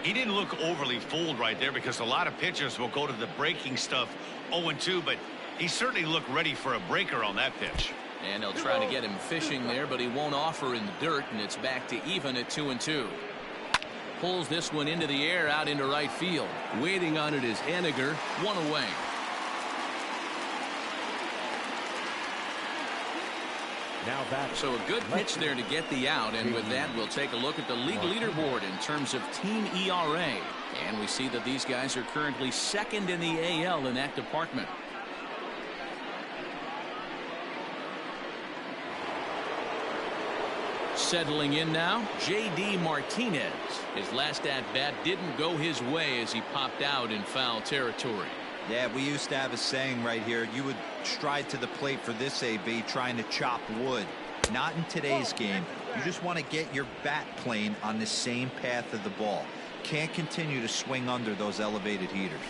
He didn't look overly fooled right there, because a lot of pitchers will go to the breaking stuff 0-2, but he certainly looked ready for a breaker on that pitch. And they'll try to get him fishing there, but he won't offer in the dirt, and it's back to even at 2-2. Pulls this one into the air out into right field. Waiting on it is Haniger. 1 away. Now back. So a good pitch there to get the out, and with that we'll take a look at the league leaderboard in terms of team ERA, and we see that these guys are currently 2nd in the AL in that department. Settling in now, J.D. Martinez. His last at-bat didn't go his way as he popped out in foul territory. Yeah, we used to have a saying right here. You would stride to the plate for this AB trying to chop wood. Not in today's game. You just want to get your bat plane on the same path of the ball. Can't continue to swing under those elevated heaters.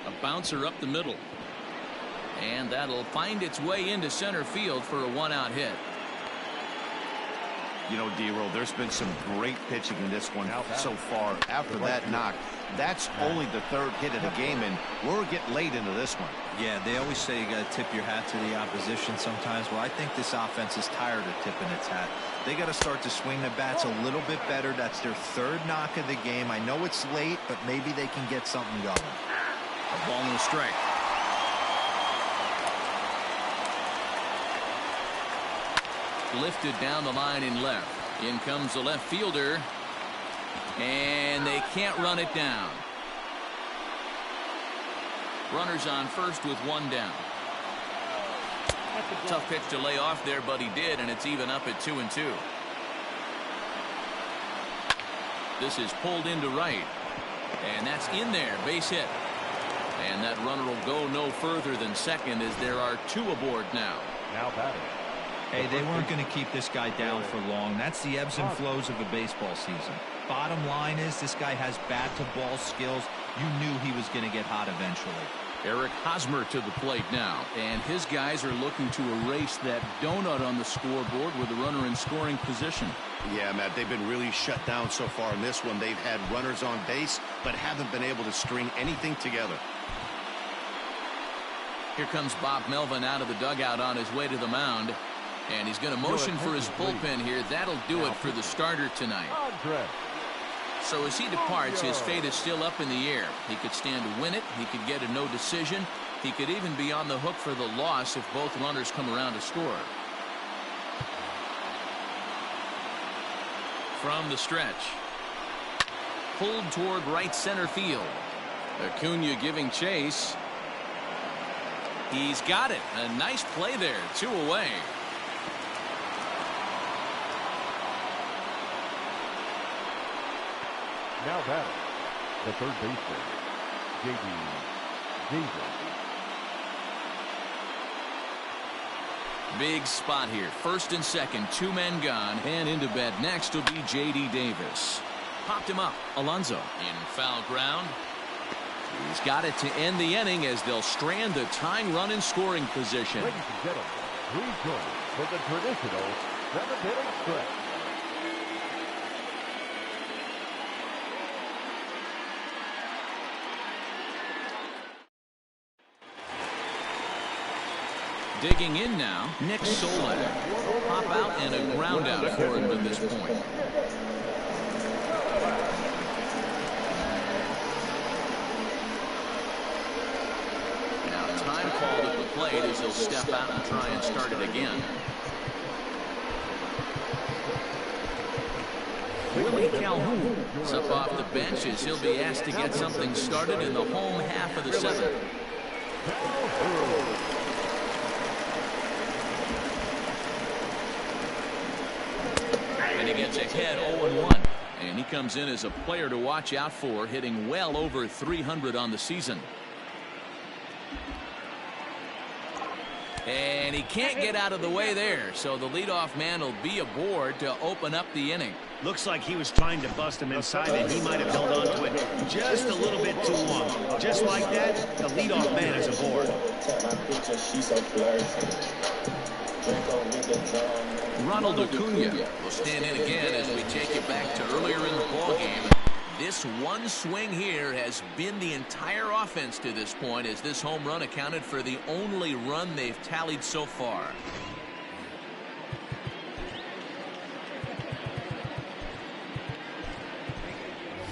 A bouncer up the middle. And that'll find its way into center field for a 1-out hit. You know, D-Roll, there's been some great pitching in this one so far. After that knock, that's only the 3rd hit of the game, and we're getting late into this one. Yeah, they always say you got to tip your hat to the opposition sometimes. Well, I think this offense is tired of tipping its hat. They got to start to swing the bats a little bit better. That's their 3rd knock of the game. I know it's late, but maybe they can get something going. A ball and a strike. Lifted down the line in left. In comes the left fielder, and they can't run it down. Runners on first with 1 down. Tough pitch to lay off there, but he did, and it's even up at 2-2. This is pulled into right, and that's in there. Base hit. And that runner will go no further than second as there are 2 aboard now. Now batting. Hey, they weren't going to keep this guy down for long. That's the ebbs and flows of a baseball season. Bottom line is this guy has bat-to-ball skills. You knew he was going to get hot eventually. Eric Hosmer to the plate now, and his guys are looking to erase that donut on the scoreboard with a runner in scoring position. Yeah, Matt, they've been really shut down so far in this one. They've had runners on base, but haven't been able to string anything together. Here comes Bob Melvin out of the dugout on his way to the mound, and he's going to motion for his bullpen here. That'll do it for the starter tonight. So as he departs, his fate is still up in the air. He could stand to win it. He could get a no decision. He could even be on the hook for the loss if both runners come around to score. From the stretch. Pulled toward right center field. Acuna giving chase. He's got it. A nice play there. 2 away. Now batting, the third baseman, J.D. Davis. Big spot here. First and second, 2 men gone, and into bat next will be J.D. Davis. Popped him up. Alonso in foul ground. He's got it to end the inning as they'll strand the tying run in scoring position. Ladies and gentlemen, please join for the traditional 7th-inning stretch. Digging in now, Nick Solak. Pop out and a ground out for him at this point. Now time called at the plate as he'll step out and try and start it again. Willie Calhoun is up off the bench as he'll be asked to get something started in the home half of the 7th. And he gets ahead 0-1. And he comes in as a player to watch out for, hitting well over 300 on the season. And he can't get out of the way there, so the leadoff man will be aboard to open up the inning. Looks like he was trying to bust him inside, and he might have held on to it just a little bit too long. Just like that, the leadoff man is aboard. Ronald Acuna will stand in again as we take you back to earlier in the ballgame. This one swing here has been the entire offense to this point, as this home run accounted for the only run they've tallied so far.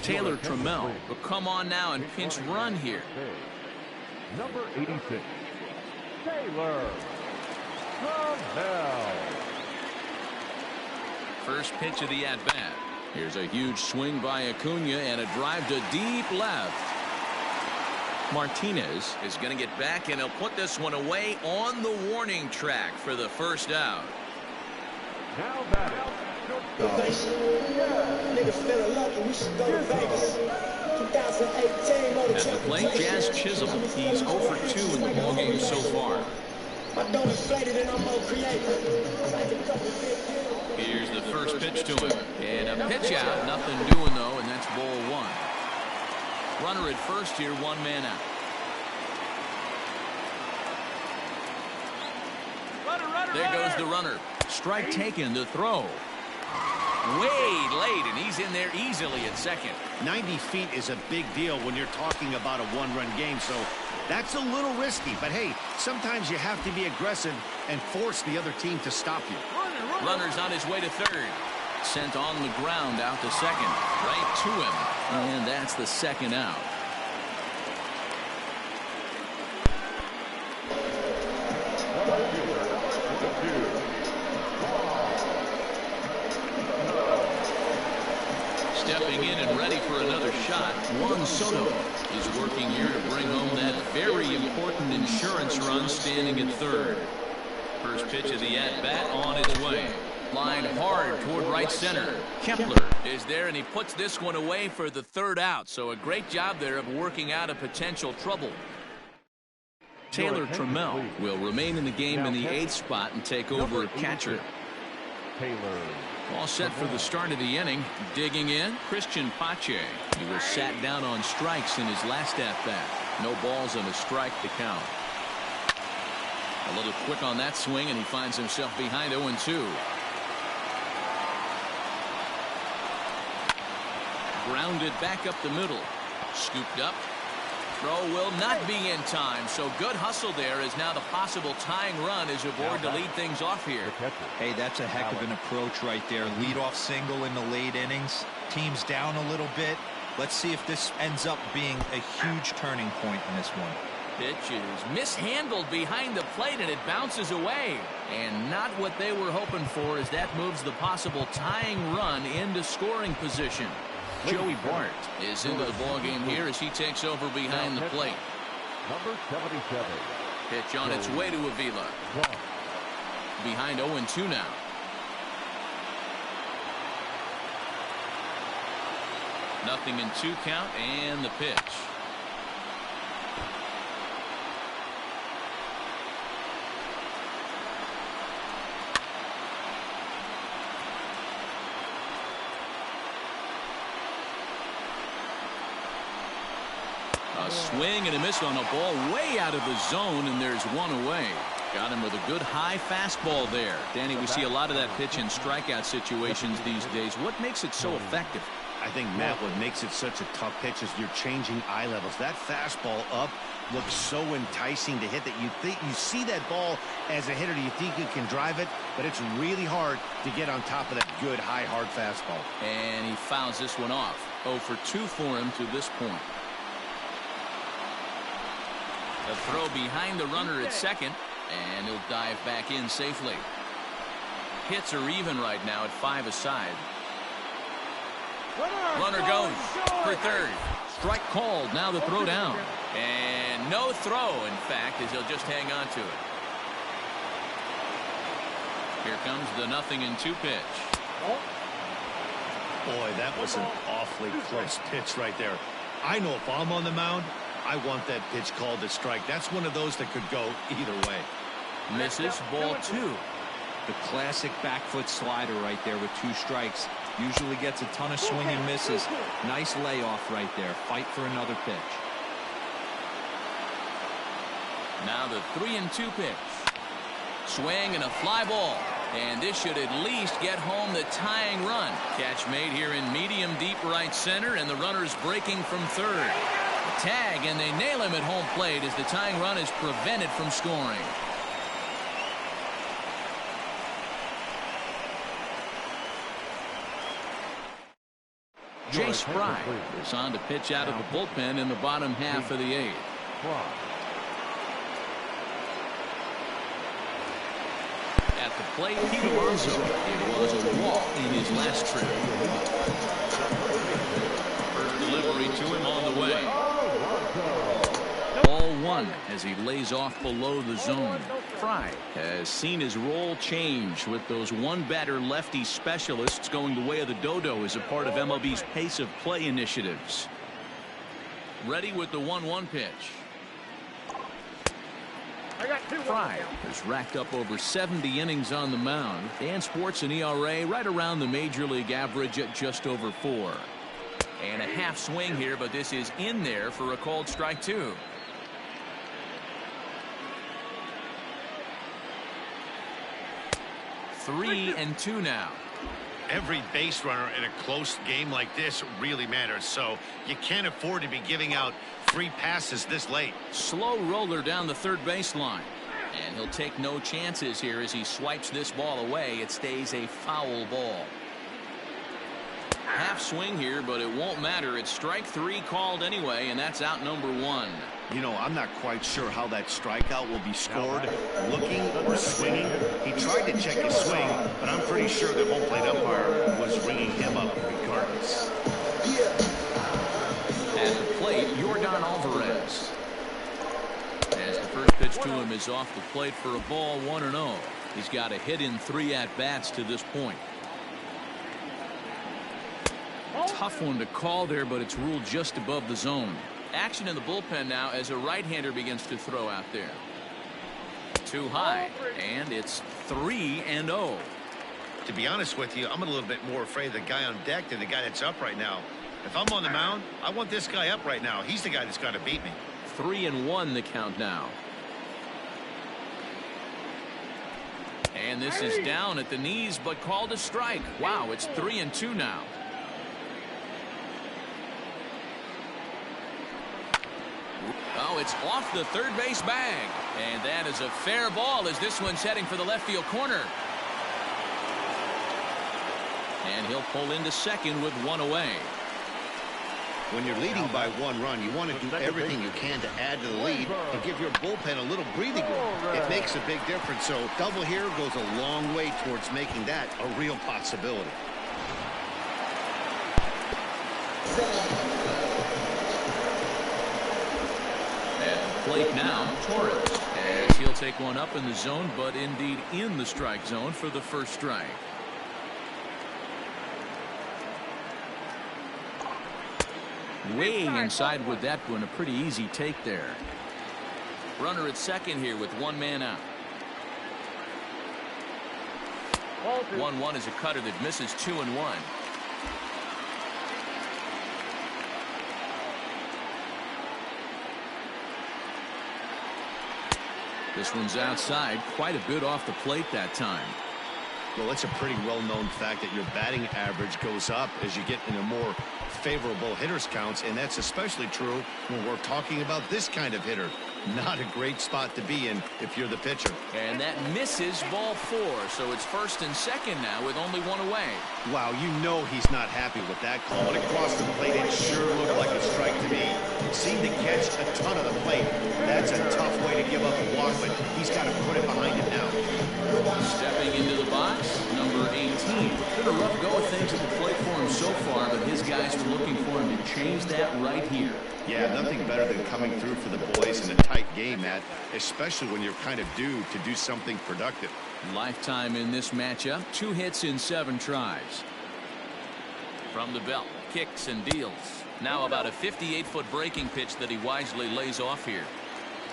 Taylor Trammell will come on now and pinch run here. Number 86, Taylor Trammell. First pitch of the at-bat. Here's a huge swing by Acuna and a drive to deep left. Martinez is going to get back, and he'll put this one away on the warning track for the first out. Now batting. At the plate, Jazz Chisholm. He's 0 for 2 in the ballgame so far. Here's the first pitch to him. And a pitch out. Nothing doing, though, and that's ball 1. Runner at first here, 1 man out. There goes the runner. Strike taken to throw. Way late, and he's in there easily at second. 90 feet is a big deal when you're talking about a one-run game, so that's a little risky. But hey, sometimes you have to be aggressive and force the other team to stop you. Runner's on his way to third. Sent on the ground out to second. Right to him. And that's the second out. Stepping in and ready for another shot, Juan Soto is working here to bring home that very important insurance run, standing at third. First pitch of the at-bat on its way. Line hard toward right center. Kepler is there, and he puts this one away for the third out. So a great job there of working out a potential trouble. Taylor Trammell will remain in the game in the 8th spot and take over at catcher. Taylor. All set for the start of the inning. Digging in, Christian Pache. He was sat down on strikes in his last at-bat. No balls and a strike to count. A little quick on that swing, and he finds himself behind 0-2. Grounded back up the middle. Scooped up. Throw will not be in time, so good hustle there is now the possible tying run as aboard to lead things off here. Hey, that's a heck of an approach right there. Leadoff single in the late innings. Team's down a little bit. Let's see if this ends up being a huge turning point in this one. Pitch is mishandled behind the plate, and it bounces away. And not what they were hoping for, as that moves the possible tying run into scoring position. Joey Bart is into the ballgame here as he takes over behind the plate. Number 77. Pitch on its way to Avila. Behind 0-2 now. Nothing in 2 count, and the pitch. A swing and a miss on a ball way out of the zone, and there's one away. Got him with a good high fastball there. Danny, we see a lot of that pitch in strikeout situations these days. What makes it so effective? I think, Matt, what makes it such a tough pitch is you're changing eye levels. That fastball up looks so enticing to hit that you see that ball as a hitter. You think you can drive it, but it's really hard to get on top of that good high hard fastball. And he fouls this one off. 0 for 2 for him to this point. A throw behind the runner at second, and he'll dive back in safely. Hits are even right now at 5 aside. Runner goes for third. Strike called. Now the throw down. And no throw, in fact, as he'll just hang on to it. Here comes the 0-2 pitch. Boy, that was an awfully close pitch right there. I know if I'm on the mound, I want that pitch called a strike. That's one of those that could go either way. Misses, ball 2. The classic back foot slider right there with 2 strikes. Usually gets a ton of swing and misses. Nice layoff right there. Fight for another pitch. Now the 3-2 pitch. Swing and a fly ball. And this should at least get home the tying run. Catch made here in medium deep right center, and the runner's breaking from third. Tag, and they nail him at home plate as the tying run is prevented from scoring. Jay Spry is on to pitch out of the bullpen in the bottom half of the 8th. At the plate, Pete Alonso. It was a walk in his last trip. First delivery to him on the way. Ball 1 as he lays off below the zone. Fry has seen his role change with those one-batter lefty specialists going the way of the dodo as a part of MLB's pace of play initiatives. Ready with the 1-1 pitch. Fry has racked up over 70 innings on the mound and sports an ERA right around the major league average at just over 4. And a half swing here, but this is in there for a called strike 2. Three and 2 now. Every base runner in a close game like this really matters, so you can't afford to be giving out free passes this late. Slow roller down the third baseline, and he'll take no chances here as he swipes this ball away. It stays a foul ball. Half swing here, but it won't matter. It's strike 3 called anyway, and that's out number 1. You know, I'm not quite sure how that strikeout will be scored. Looking or swinging. He tried to check his swing, but I'm pretty sure the home plate umpire was ringing him up regardless. At the plate, Yordan Alvarez. As the first pitch to him is off the plate for a ball, 1-0. He's got a hit in 3 at-bats to this point. Tough one to call there, but it's ruled just above the zone. Action in the bullpen now as a right-hander begins to throw out there. Too high, and it's 3-0. To be honest with you, I'm a little bit more afraid of the guy on deck than the guy that's up right now. If I'm on the mound, I want this guy up right now. He's the guy that's got to beat me. 3-1 the count now. And this is down at the knees, but called a strike. Wow, it's 3-2 now. Oh, it's off the third base bag. And that is a fair ball as this one's heading for the left field corner. And he'll pull into second with one away. When you're leading by 1 run, you want to do everything you can to add to the lead and give your bullpen a little breathing room. It makes a big difference. So double here goes a long way towards making that a real possibility. At the plate now, Torres. As he'll take one up in the zone, but indeed in the strike zone for the first strike. Way inside with that one. A pretty easy take there. Runner at second here with one man out. 1-1 is a cutter that misses 2-1. This one's outside, quite a bit off the plate that time. Well, it's a pretty well-known fact that your batting average goes up as you get into more favorable hitters counts, and that's especially true when we're talking about this kind of hitter. Not a great spot to be in if you're the pitcher. And that misses ball 4, so it's first and second now with only one away. Wow, you know he's not happy with that call. And across the plate, it sure looked like a strike to me. It seemed to catch a ton of the plate. That's a tough way to give up a walk, but he's got to put it behind him now. Stepping into the box, number 18. Been a rough go of things at the plate for him so far, but his guys are looking for him to change that right here. Yeah, nothing better than coming through for the boys in a tight game, Matt, especially when you're kind of due to do something productive. Lifetime in this matchup, 2 hits in 7 tries. From the belt, kicks and deals. Now about a 58-foot breaking pitch that he wisely lays off here.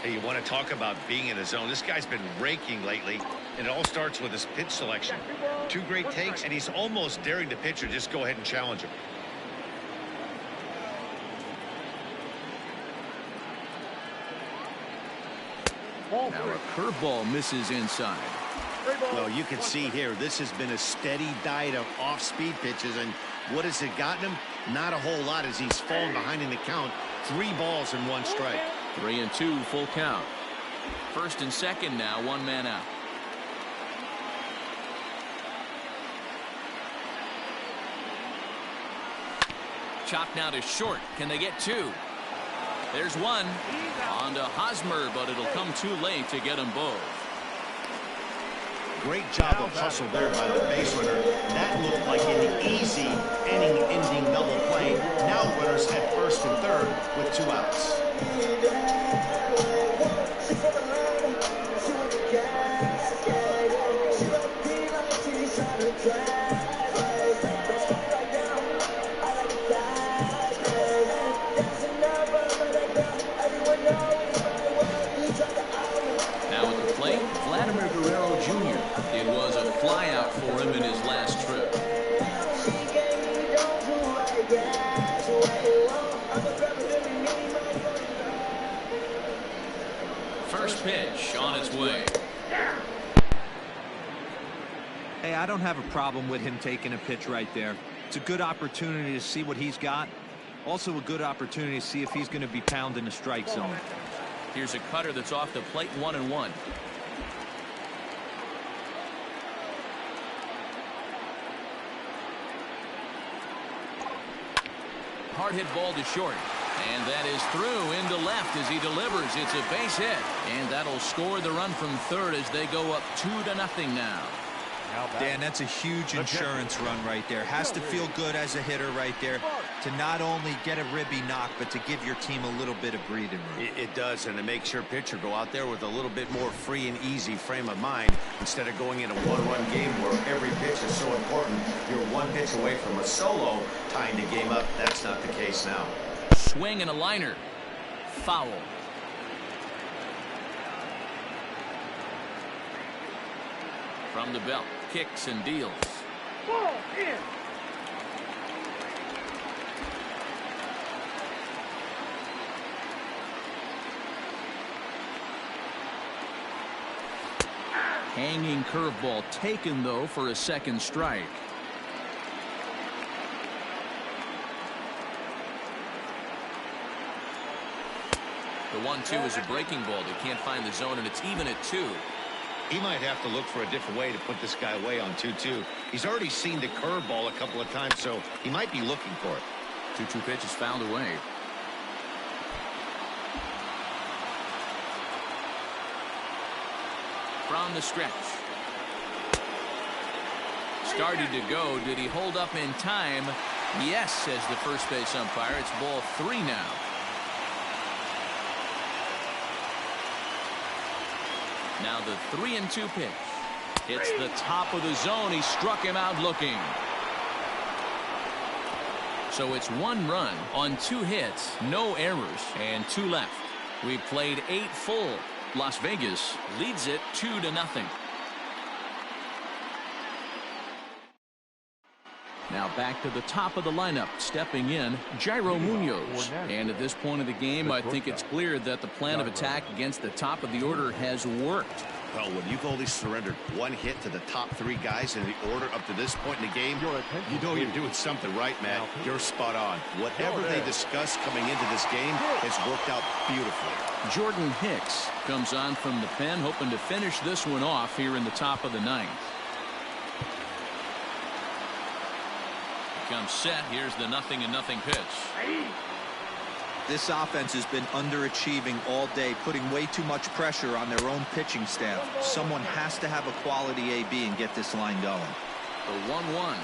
Hey, you want to talk about being in the zone? This guy's been raking lately, and it all starts with his pitch selection. 2 great takes, and he's almost daring the pitcher just go ahead and challenge him. Now a curveball misses inside. Well, you can see here, this has been a steady diet of off-speed pitches, and what has it gotten him? Not a whole lot as he's fallen behind in the count. 3 balls and 1 strike. 3-2 full count. First and second now, 1 man out. Chopped now to short. Can they get 2? There's 1. On to Hosmer, but it'll come too late to get them both. Great job of hustle there by the base runner. That looked like an easy inning-ending double play. Now runners at first and third with 2 outs. It was a flyout for him in his last trip. First pitch on its way. Hey, I don't have a problem with him taking a pitch right there. It's a good opportunity to see what he's got. Also a good opportunity to see if he's going to be pounding the strike zone. Here's a cutter that's off the plate, 1-1. Hard hit ball to short. And that is through into left as he delivers. It's a base hit. And that'll score the run from third as they go up 2-0 now. Dan, that's a huge insurance run right there. Has to feel good as a hitter right there to not only get a ribby knock, but to give your team a little bit of breathing room. It does, and it makes your pitcher go out there with a little bit more free and easy frame of mind instead of going in a 1-run game where every pitch is so important. You're 1 pitch away from a solo tying the game up. That's not the case now. Swing and a liner. Foul. From the belt, kicks and deals. Ball in. Hanging curveball taken, though, for a second strike. The 1-2 is a breaking ball. They can't find the zone, and it's even at 2. He might have to look for a different way to put this guy away on 2-2. He's already seen the curveball a couple of times, so he might be looking for it. 2-2 pitch is fouled away. From the stretch. Started to go. Did he hold up in time? Yes, says the first base umpire. It's ball 3 now. Now the 3-2 pitch. It's the top of the zone. He struck him out looking. So it's 1 run on 2 hits, no errors, and 2 left. We've played 8 full. Las Vegas leads it 2-0. Now back to the top of the lineup, stepping in, Jairo Munoz. And at this point of the game, I think it's clear that the plan of attack against the top of the order has worked. Well, when you've only surrendered 1 hit to the top 3 guys in the order up to this point in the game, you know you're doing something right, Matt. You're spot on. Whatever they discussed coming into this game has worked out beautifully. Jordan Hicks comes on from the pen, hoping to finish this one off here in the top of the 9th. Comes set. Here's the 0-0 pitch. This offense has been underachieving all day, putting way too much pressure on their own pitching staff. Someone has to have a quality AB and get this line going. The 1-1.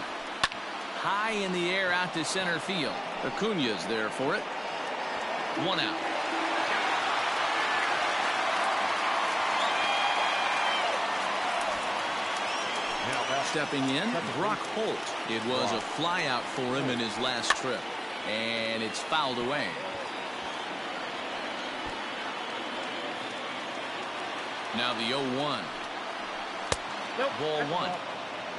High in the air out to center field. Acuna's there for it. 1 out. Stepping in, Brock Holt. It was a flyout for him in his last trip. And it's fouled away. Now the 0-1. Ball 1.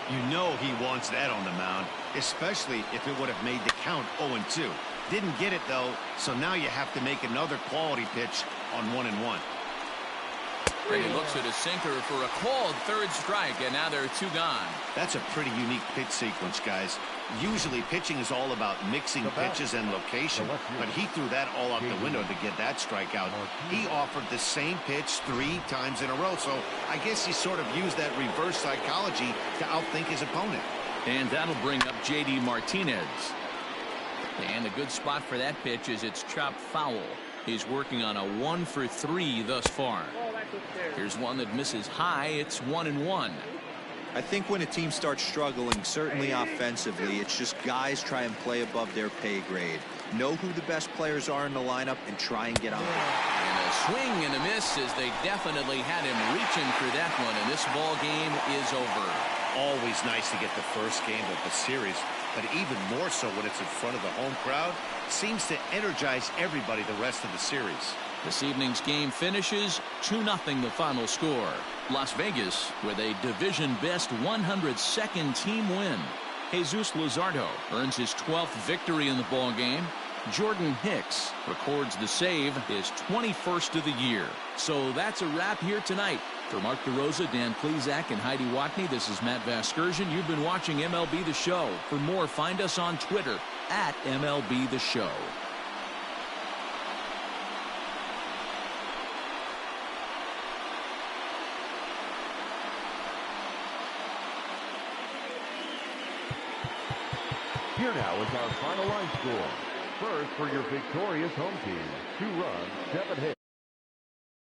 You know he wants that on the mound, especially if it would have made the count 0-2. Didn't get it, though, so now you have to make another quality pitch on 1-1. And he looks at a sinker for a called 3rd strike, and now there are 2 gone. That's a pretty unique pitch sequence, guys. Usually pitching is all about mixing pitches and location, but he threw that all out the window to get that strikeout. He offered the same pitch 3 times in a row, so I guess he sort of used that reverse psychology to outthink his opponent. And that'll bring up J.D. Martinez. And a good spot for that pitch is it's chopped foul. He's working on a 1 for 3 thus far. Here's one that misses high. It's 1-1. I think when a team starts struggling, certainly offensively, it's just guys try and play above their pay grade. Know who the best players are in the lineup and try and get on. And a swing and a miss as they definitely had him reaching for that one, and this ball game is over. Always nice to get the first game of the series, but even more so when it's in front of the home crowd. Seems to energize everybody the rest of the series. This evening's game finishes 2-0 the final score. Las Vegas with a division best 102nd team win. Jesus Luzardo earns his 12th victory in the ball game. Jordan Hicks records the save, his 21st of the year. So that's a wrap here tonight. For Mark DeRosa, Dan Plesac, and Heidi Watney, this is Matt Vasgersian. You've been watching MLB The Show. For more, find us on Twitter at MLB The Show. Here now is our final line score. First, for your victorious home team, 2 runs, 7 hits.